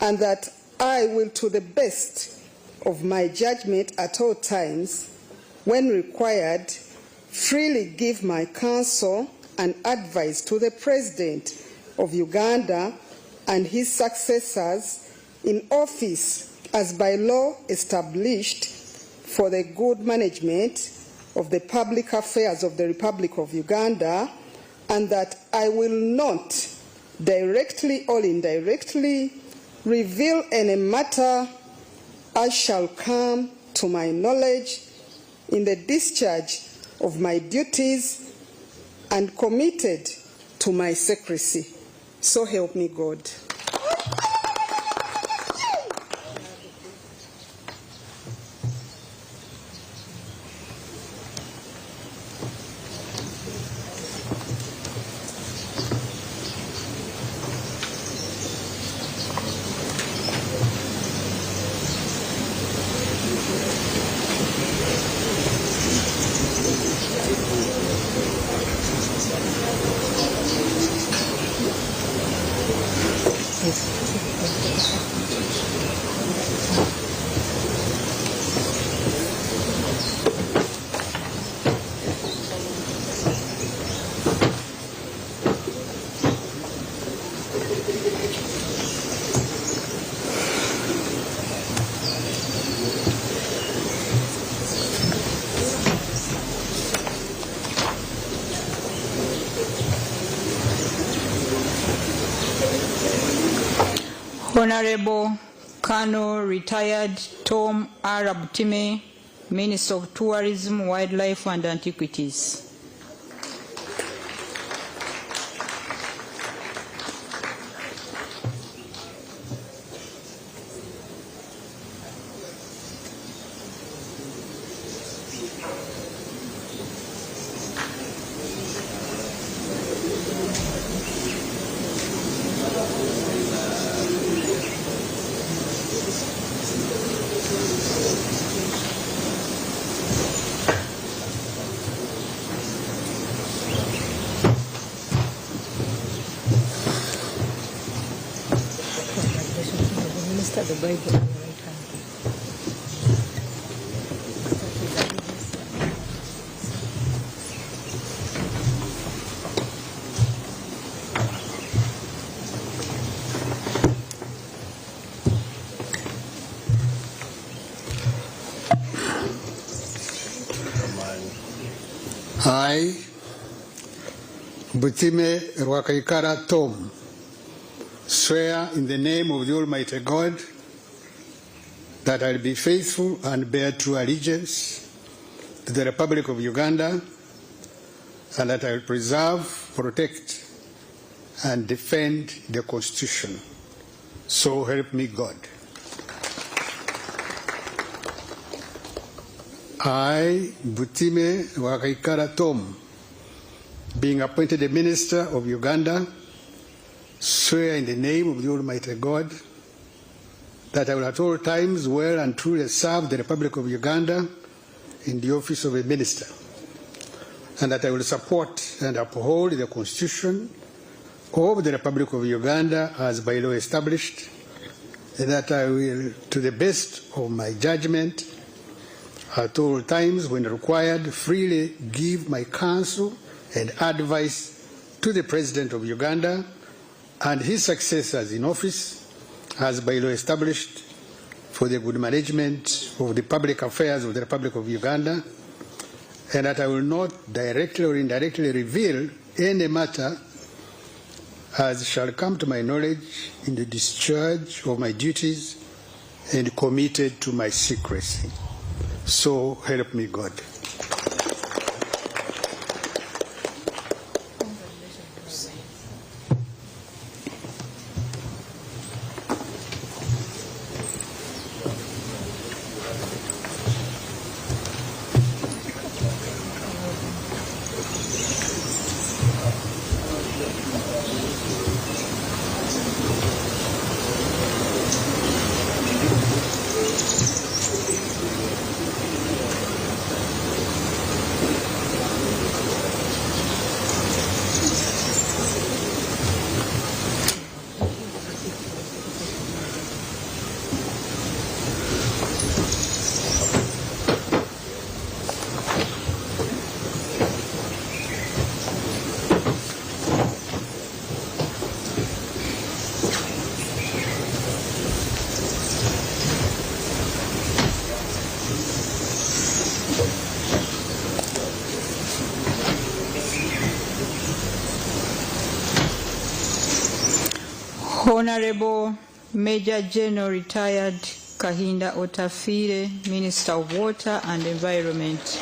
and that I will, to the best of my judgment at all times, when required, freely give my counsel and advice to the President of Uganda and his successors in office as by law established for the good management of the public affairs of the Republic of Uganda, and that I will not directly or indirectly reveal any matter as shall come to my knowledge in the discharge of my duties and committed to my secrecy. So help me God. Honorable Colonel Retired Tom Arab Time, Minister of Tourism, Wildlife and Antiquities. the Bible on your right hand. I, Butime Rwakaikara Tom, swear in the name of the Almighty God that I will be faithful and bear true allegiance to the Republic of Uganda, and that I will preserve, protect, and defend the Constitution. So help me God. I, Butime Wakaikara Tom, being appointed the Minister of Uganda, swear in the name of the Almighty God that I will at all times well and truly serve the Republic of Uganda in the office of a minister, and that I will support and uphold the Constitution of the Republic of Uganda as by law established, and that I will, to the best of my judgment, at all times when required, freely give my counsel and advice to the President of Uganda and his successors in office as by law established for the good management of the public affairs of the Republic of Uganda, and that I will not directly or indirectly reveal any matter as shall come to my knowledge in the discharge of my duties and committed to my secrecy. So help me God. Honorable Major General Retired Kahinda Otafire, Minister of Water and Environment.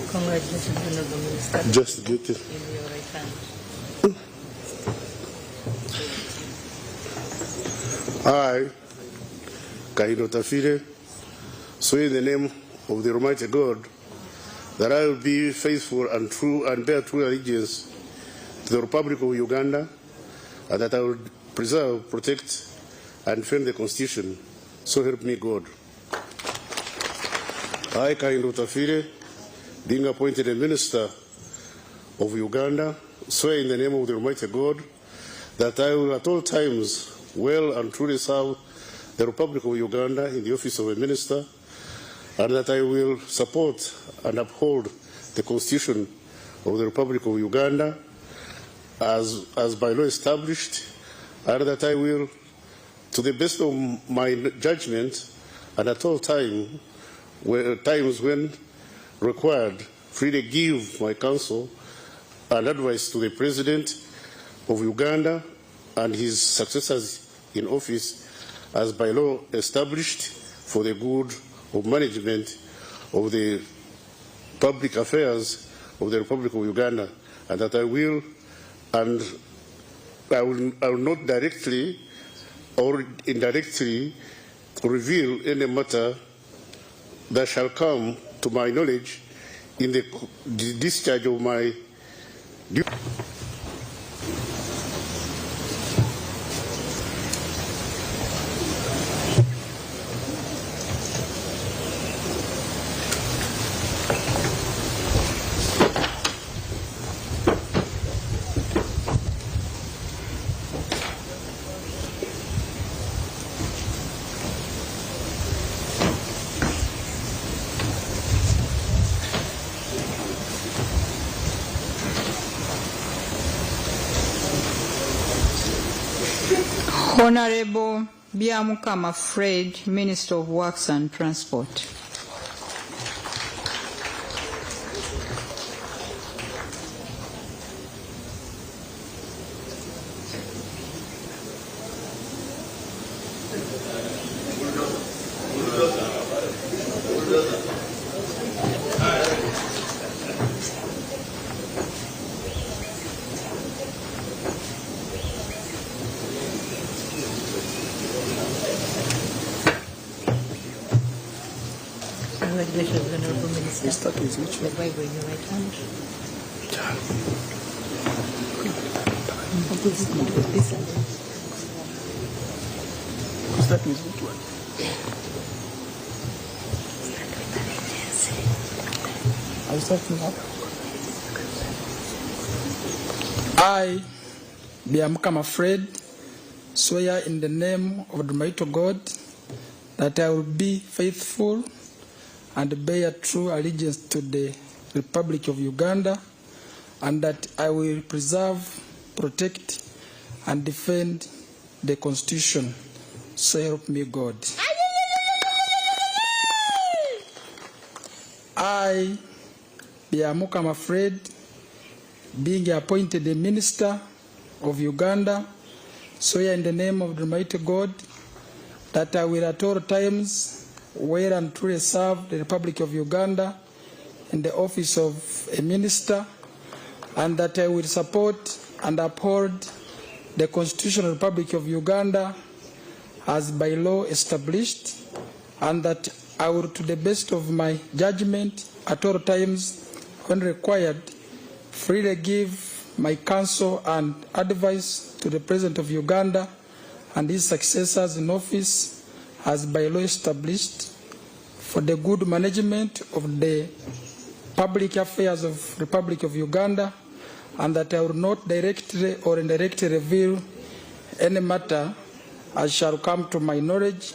Congratulations, Honorable Minister. Just get it. In your right hand. I, Kahinda Otafire, swear in the name of the Almighty God that I will be faithful and true and bear true allegiance to the Republic of Uganda, and that I will preserve, protect, and defend the Constitution. So help me God. I, Kahinda Otafire, being appointed a Minister of Uganda, swear in the name of the Almighty God that I will at all times well and truly serve the Republic of Uganda in the office of a Minister, and that I will support and uphold the Constitution of the Republic of Uganda as by law established, and that I will, to the best of my judgment and at all times when required, freely give my counsel and advice to the President of Uganda and his successors in office as by law established for the good of management of the public affairs of the Republic of Uganda, and that I will not directly or indirectly reveal any matter that shall come to my knowledge in the discharge of my duty. Honorable Byamukama Fred, Minister of Works and Transport. Congratulations, Honorable Minister. Start with which one? The Bible in your right hand. This one. Start with which one? I'll start now. I, Byamukama Fred, swear in the name of the Almighty God that I will be faithful and bear true allegiance to the Republic of Uganda, and that I will preserve, protect, and defend the Constitution. So help me God. I, Byamukama Fred, being appointed a Minister of Uganda, swear in the name of the Almighty God that I will at all times well and truly serve the Republic of Uganda in the office of a minister, and that I will support and uphold the Constitutional Republic of Uganda as by law established, and that I will, to the best of my judgment, at all times when required, freely give my counsel and advice to the President of Uganda and his successors in office as by law established, for the good management of the public affairs of Republic of Uganda, and that I will not directly or indirectly reveal any matter as shall come to my knowledge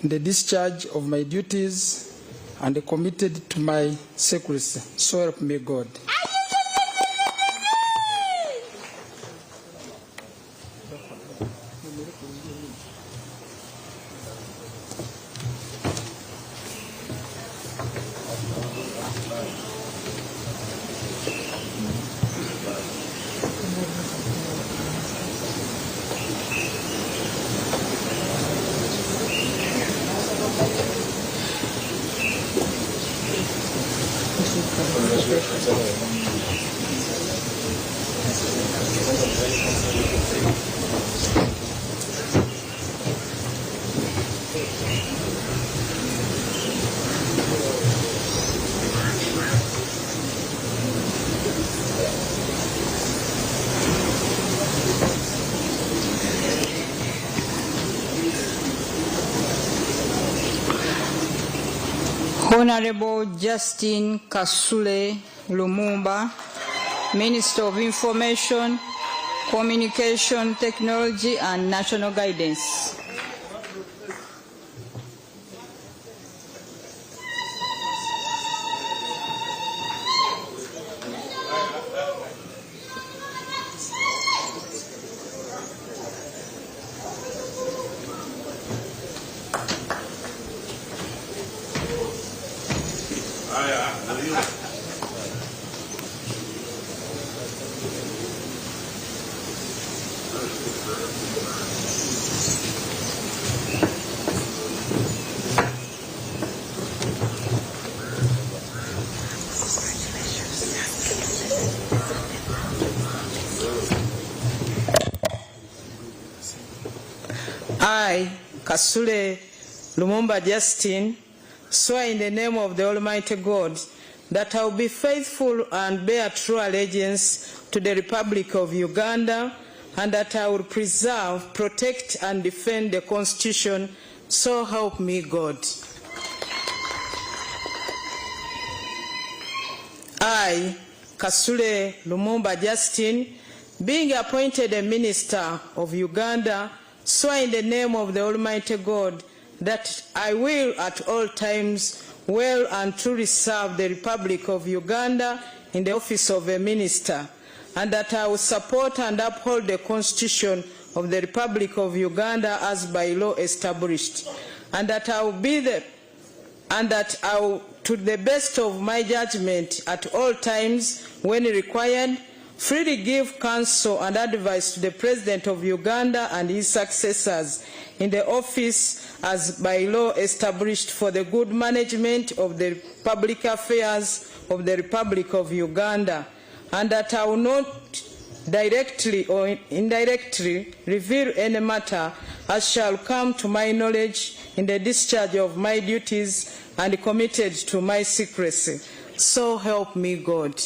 in the discharge of my duties and committed to my secrecy. So help me God. Honorable Justin Kasule Lumumba, Minister of Information, Communication, Technology and National Guidance. I, Kasule Lumumba Justin, swear in the name of the Almighty God that I will be faithful and bear true allegiance to the Republic of Uganda, and that I will preserve, protect, and defend the Constitution, so help me God. I, Kasule Lumumba Justin, being appointed a Minister of Uganda, swear in the name of the Almighty God that I will at all times well and truly serve the Republic of Uganda in the office of a Minister, and that I will support and uphold the Constitution of the Republic of Uganda as by law established, and that I will to the best of my judgment at all times when required, freely give counsel and advice to the President of Uganda and his successors in the office as by law established for the good management of the public affairs of the Republic of Uganda, and that I will not directly or indirectly reveal any matter as shall come to my knowledge in the discharge of my duties and committed to my secrecy. So help me God.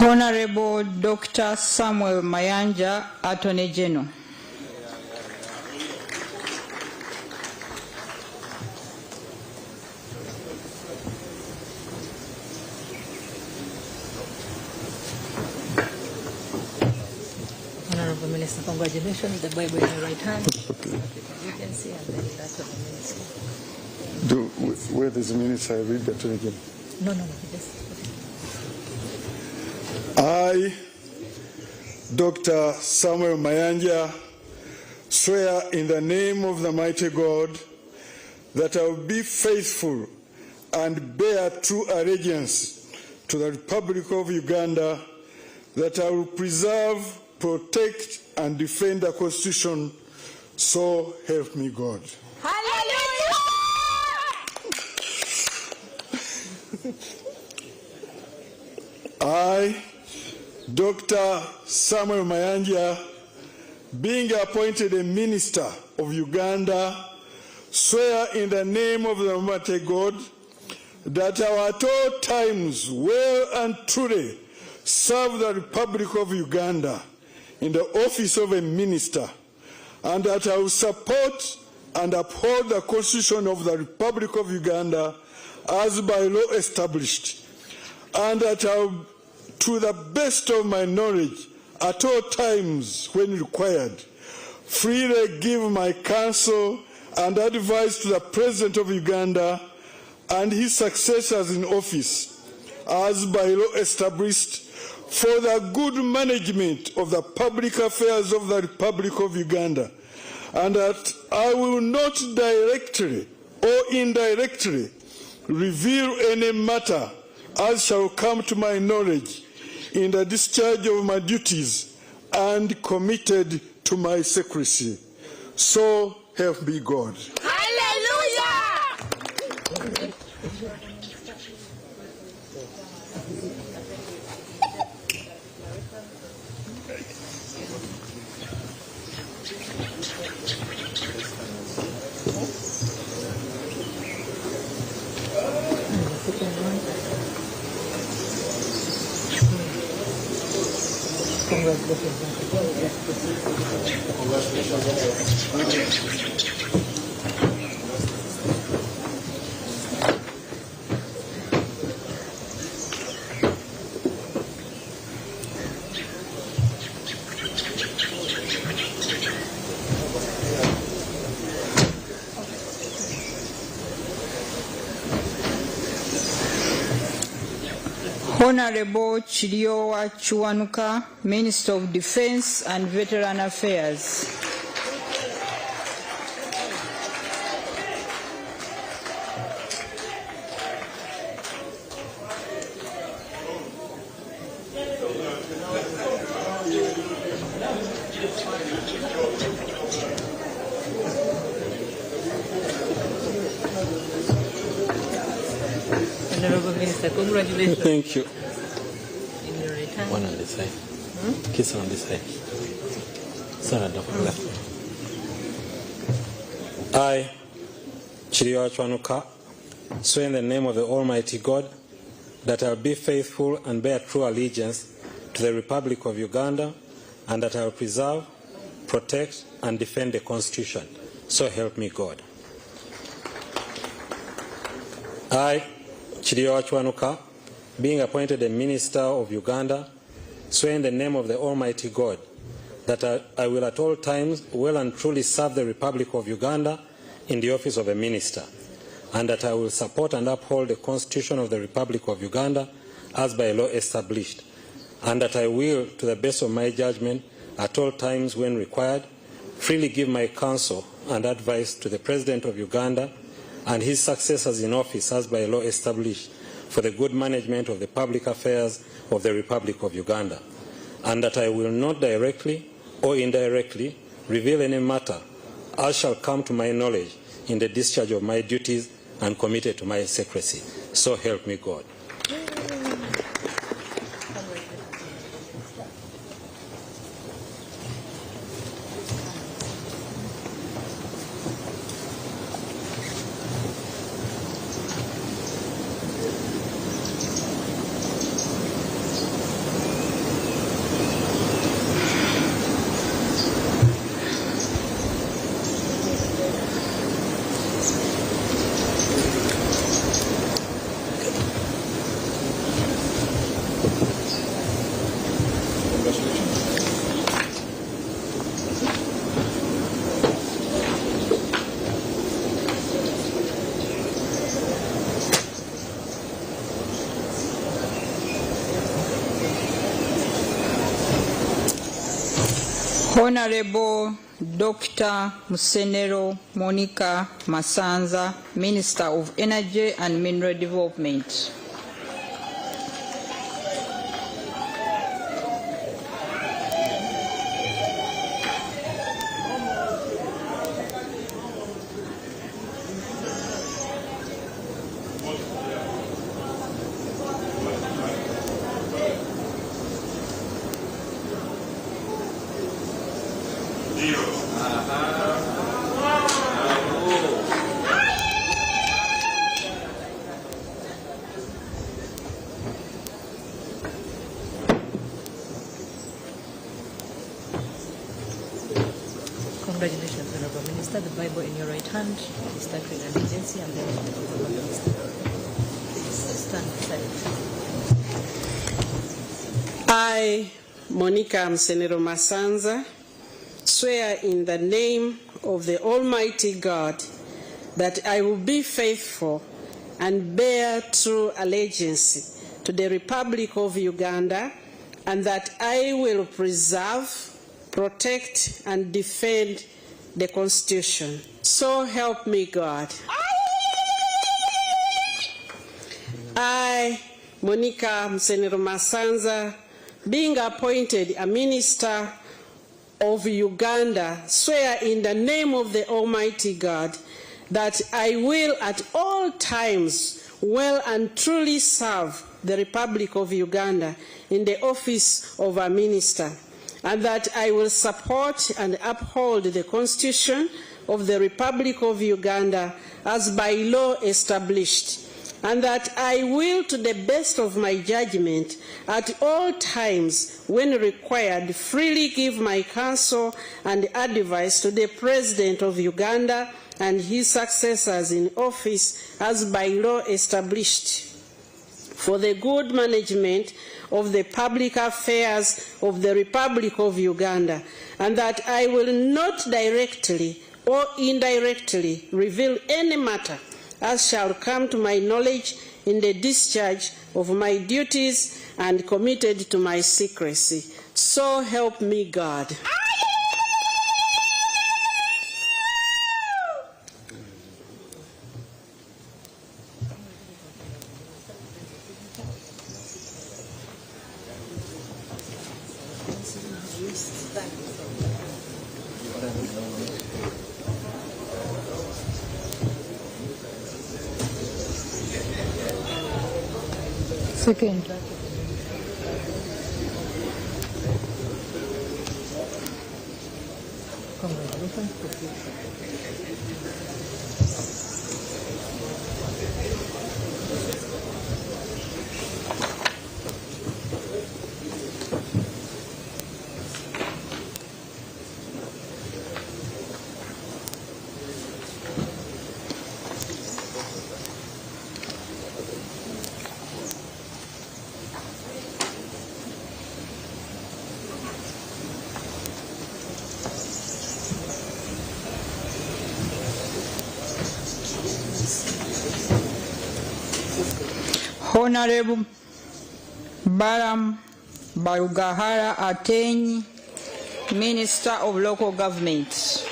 Honorable Dr. Samuel Mayanja, Attorney General. Honorable Minister, congratulations. The Bible in your right hand. You can see, and then that's what the minister. Where does the minister read that again? No, just. I, Dr. Samuel Mayanja, swear in the name of the mighty God that I will be faithful and bear true allegiance to the Republic of Uganda, that I will preserve, protect, and defend the Constitution, so help me God. Hallelujah! I, Dr. Samuel Mayanja, being appointed a Minister of Uganda, swear in the name of the Almighty God that I will at all times well and truly serve the Republic of Uganda in the office of a Minister, and that I will support and uphold the Constitution of the Republic of Uganda as by law established, and that I will, to the best of my knowledge, at all times when required, freely give my counsel and advice to the President of Uganda and his successors in office, as by law established, for the good management of the public affairs of the Republic of Uganda, and that I will not directly or indirectly reveal any matter as shall come to my knowledge in the discharge of my duties and committed to my secrecy. So help me God. Hallelujah! Honorable Chiriowa Chuanuka, Minister of Defense and Veteran Affairs. Honorable Minister, congratulations. Thank you. In your return. One on this side. Kiss on this side. Sorry, Dr. I, Chiriowa Chuanuka, swear in the name of the Almighty God that I will be faithful and bear true allegiance to the Republic of Uganda, and that I will preserve, protect, and defend the Constitution. So help me God. I, Chiriowa Chuanuka, being appointed a Minister of Uganda, swear in the name of the Almighty God that I will at all times well and truly serve the Republic of Uganda in the office of a Minister, and that I will support and uphold the Constitution of the Republic of Uganda as by law established, and that I will, to the best of my judgment, at all times when required, freely give my counsel and advice to the President of Uganda and his successors in office as by law established for the good management of the public affairs of the Republic of Uganda, and that I will not directly or indirectly reveal any matter as shall come to my knowledge in the discharge of my duties and committed to my secrecy. So help me God. Honorable Dr. Musenero Monica Masanza, Minister of Energy and Mineral Development. Congratulations, Honorable Minister. The Bible in your right hand. Please start with allegiance and then the Honorable Minister. Please stand silent. I, Monica Msenero Masanza, swear in the name of the Almighty God that I will be faithful and bear true allegiance to the Republic of Uganda, and that I will preserve, protect, and defend the Constitution. So help me God. I, Monica Msenero Masanza, being appointed a Minister of Uganda, swear in the name of the Almighty God that I will at all times well and truly serve the Republic of Uganda in the office of a Minister, and that I will support and uphold the Constitution of the Republic of Uganda as by law established, and that I will, to the best of my judgment, at all times, when required, freely give my counsel and advice to the President of Uganda and his successors in office as by law established, for the good management of the public affairs of the Republic of Uganda, and that I will not directly or indirectly reveal any matter as shall come to my knowledge in the discharge of my duties and committed to my secrecy. So help me God. Second. Honorable Baram Barugahara Ateny, Minister of Local Government.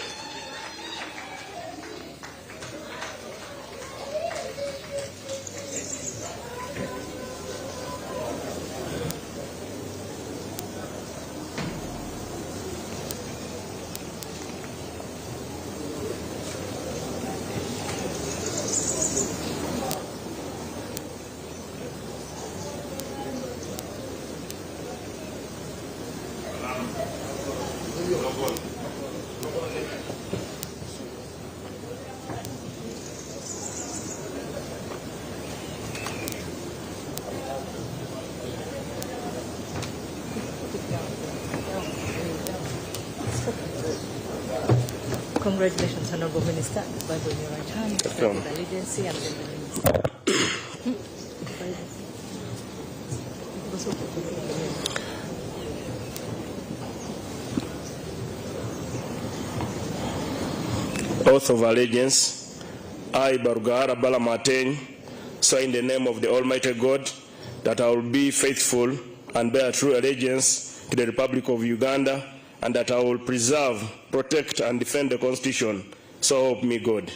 Congratulations, Honorable Minister. The Bible in your right hand. The allegiance and the Oath of allegiance. I, Barugahara Ateny, swear in the name of the Almighty God that I will be faithful and bear true allegiance to the Republic of Uganda, and that I will preserve, protect, and defend the Constitution. So help me God.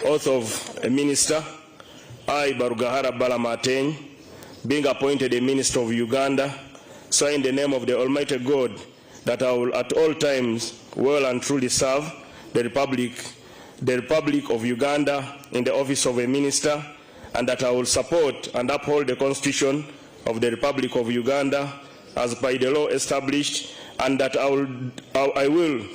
Oath of a minister. I, Barugahara Ateny, being appointed a minister of Uganda, swear in the name of the Almighty God that I will at all times well and truly serve the Republic of Uganda in the office of a minister, and that I will support and uphold the Constitution of the Republic of Uganda as by the law established, and that I will,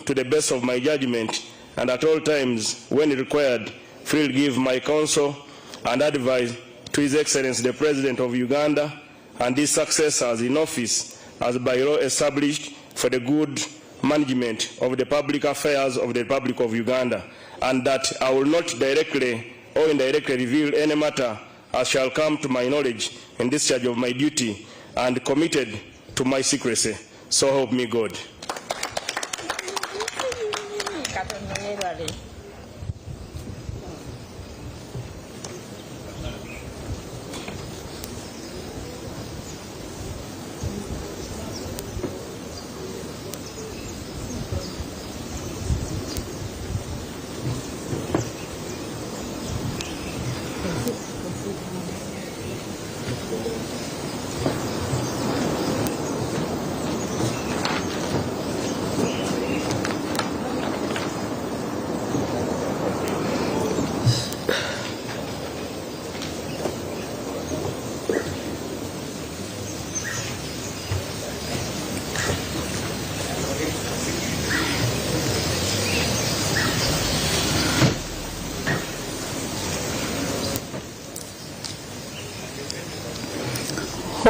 to the best of my judgment, and at all times, when required, freely give my counsel and advice to His Excellency the President of Uganda and his successors in office as by law established for the good management of the public affairs of the Republic of Uganda, and that I will not directly or indirectly reveal any matter as shall come to my knowledge in discharge of my duty and committed to my secrecy. So help me God.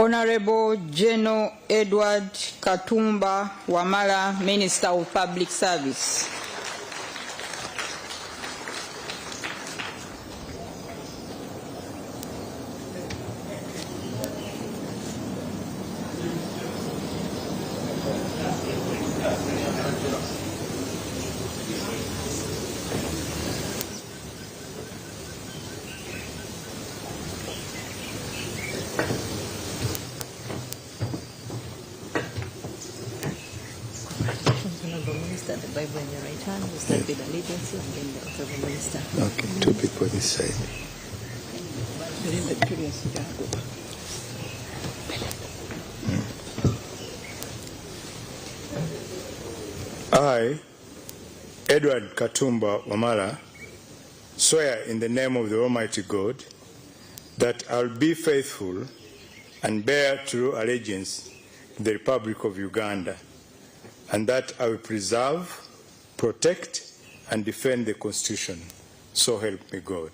Honorable General Edward Katumba Wamala, Minister of Public Service. The Bible in your right hand, we start with allegiance and then the oath of the minister. Okay, two people this side. I, Edward Katumba Wamala, swear in the name of the Almighty God that I'll be faithful and bear true allegiance to the Republic of Uganda, and that I will preserve, protect, and defend the Constitution. So help me God.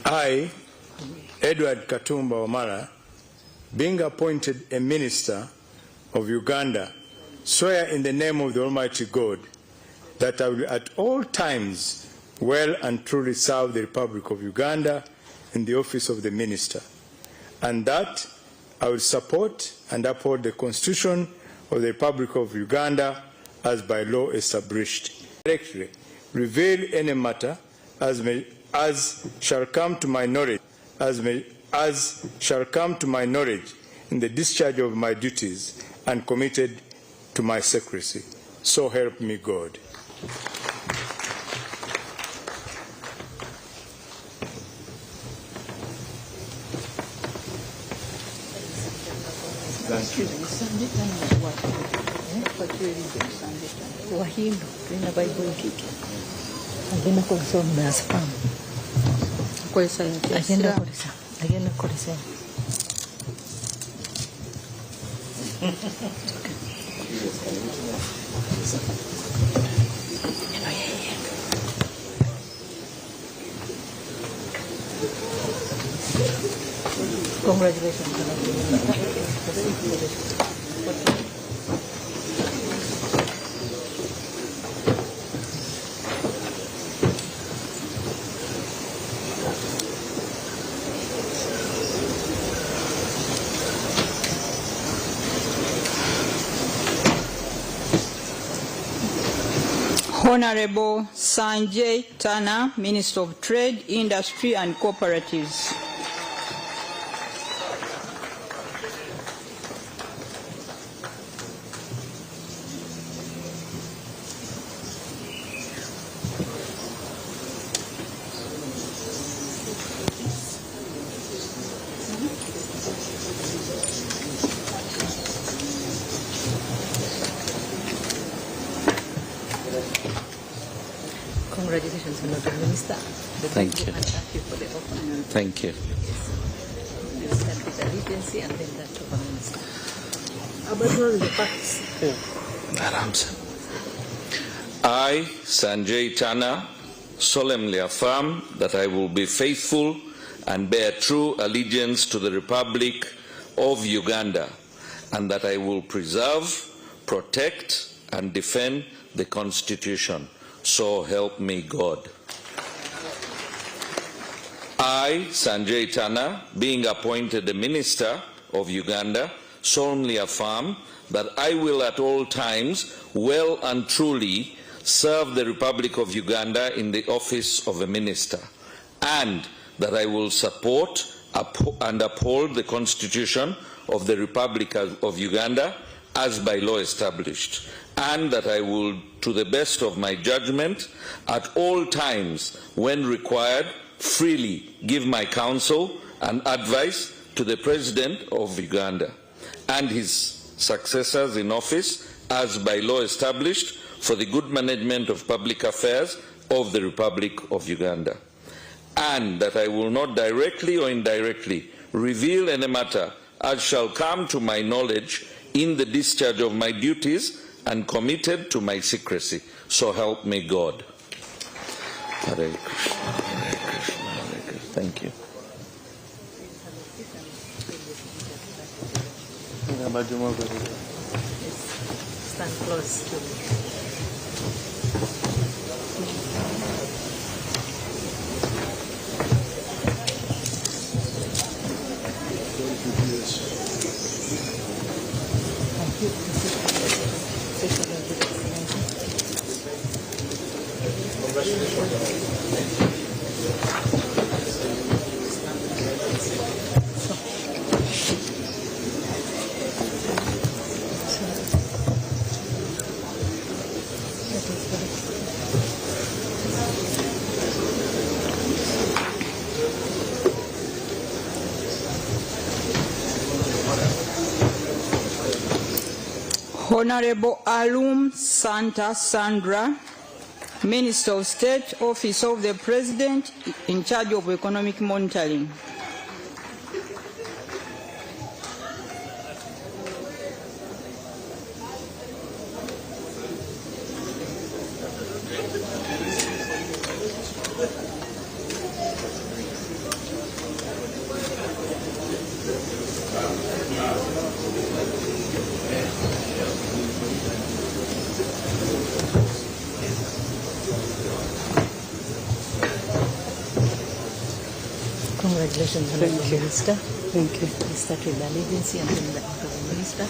I, Edward Katumba Wamala, being appointed a minister of Uganda, swear in the name of the Almighty God that I will at all times well and truly serve the Republic of Uganda in the office of the minister, and that I will support and uphold the Constitution of the Republic of Uganda as by law established. Directly reveal any matter as shall come to my knowledge, as shall come to my knowledge in the discharge of my duties and committed to my secrecy. So help me God. Wahindu, tuna Bible kiki. Agenda kusoma na spam. Agenda kulisa. Agenda kulisa. Congratulations. Honorable Sanjay Tana, Minister of Trade, Industry and Cooperatives. Congratulations, Honorable Minister. Thank you. Thank you for the offer. Thank you. You start with allegiance and then that of the minister. I, Sanjay Tana, solemnly affirm that I will be faithful and bear true allegiance to the Republic of Uganda, and that I will preserve, protect, and defend the Constitution. So help me God. I, Sanjay Tana, being appointed the Minister of Uganda, solemnly affirm that I will at all times well and truly serve the Republic of Uganda in the office of a minister, and that I will support and uphold the Constitution of the Republic of Uganda as by law established, and that I will, to the best of my judgment, at all times, when required, freely give my counsel and advice to the President of Uganda and his successors in office as by law established for the good management of public affairs of the Republic of Uganda, and that I will not directly or indirectly reveal any matter as shall come to my knowledge in the discharge of my duties and committed to my secrecy. So help me God. Hare Krishna, Hare Krishna, Hare Krishna. Thank you. Stand close to Honorable Alum Santa Sandra, Minister of State, Office of the President, in charge of economic monitoring. Congratulations, Honorable Minister. Thank you. We start with the allegiance and then the Honorable Minister.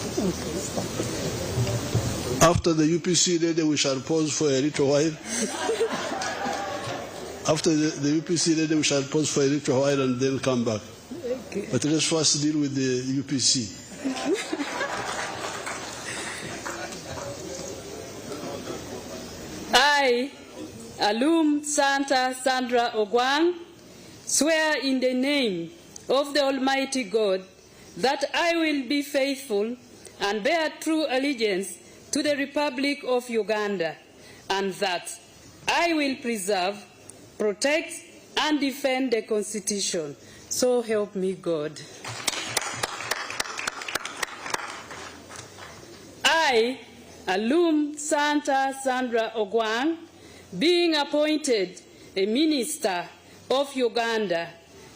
After the UPC lady, we shall pause for a little while. After the UPC lady, we shall pause for a little while and then come back. Okay. But let's first deal with the UPC. I, Alum Santa Sandra Ogwang, swear in the name of the Almighty God that I will be faithful and bear true allegiance to the Republic of Uganda, and that I will preserve, protect, and defend the Constitution. So help me God. I, Alum Santa Sandra Ogwang, being appointed a minister of Uganda,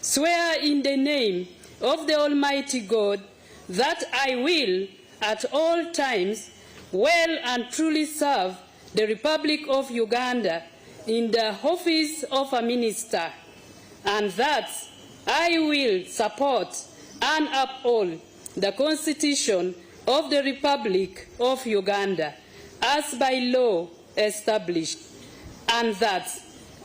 swear in the name of the Almighty God that I will at all times well and truly serve the Republic of Uganda in the office of a minister, and that I will support and uphold the Constitution of the Republic of Uganda as by law established, and that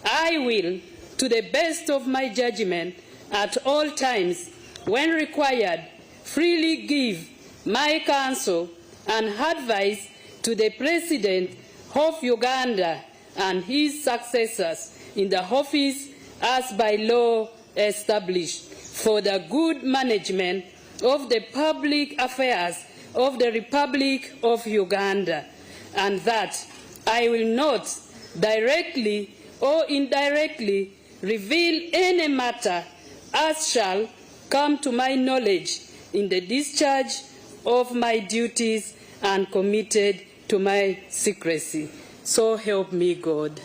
I will, to the best of my judgment, at all times, when required, freely give my counsel and advice to the President of Uganda and his successors in the office as by law established for the good management of the public affairs of the Republic of Uganda, and that I will not directly or indirectly reveal any matter as shall come to my knowledge in the discharge of my duties and committed to my secrecy. So help me God.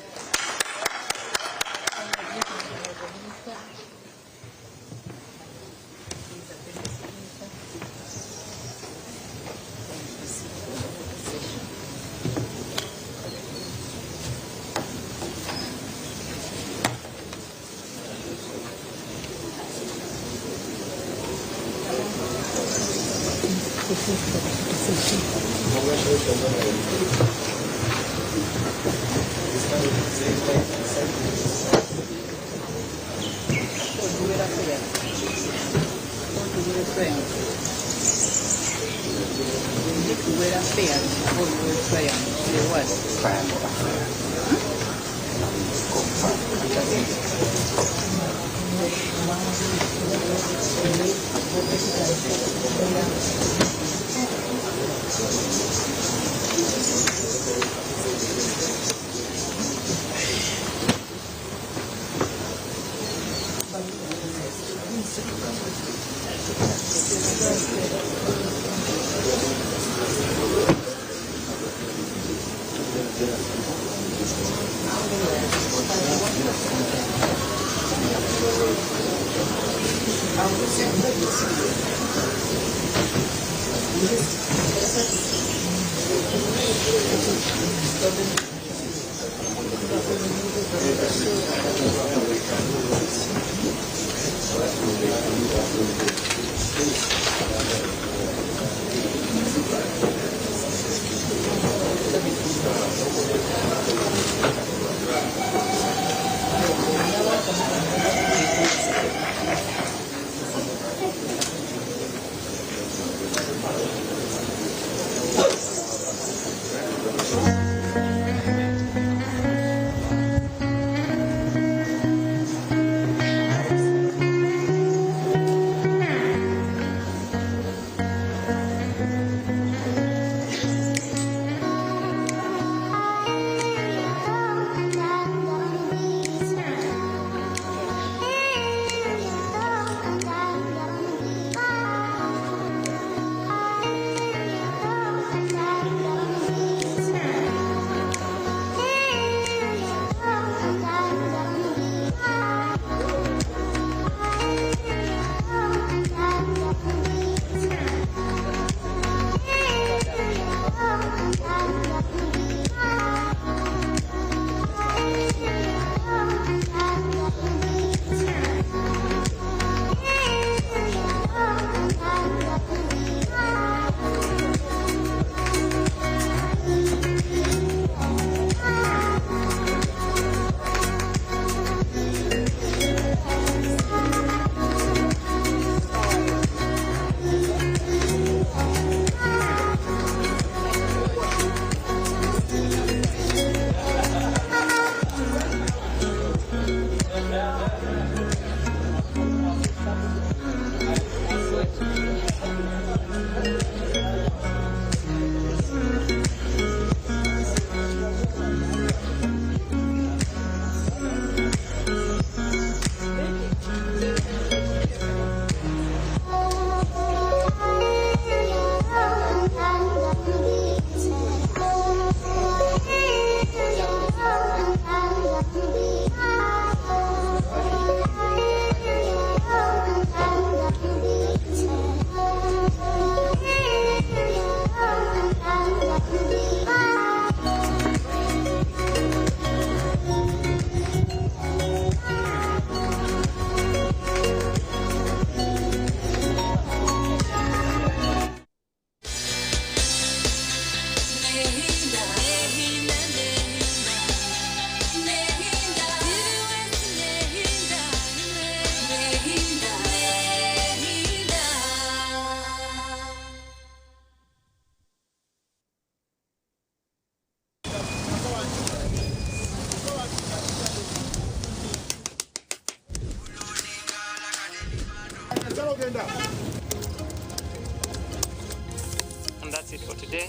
And that's it for today.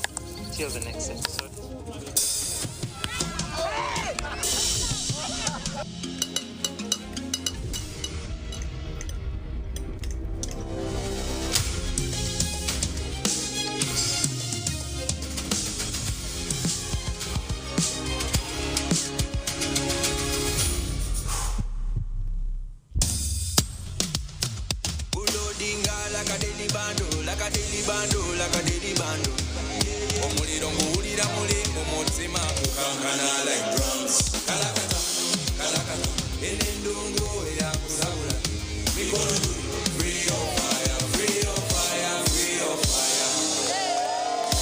Till the next episode. Kalakata, enendongo ya kusabula, mikono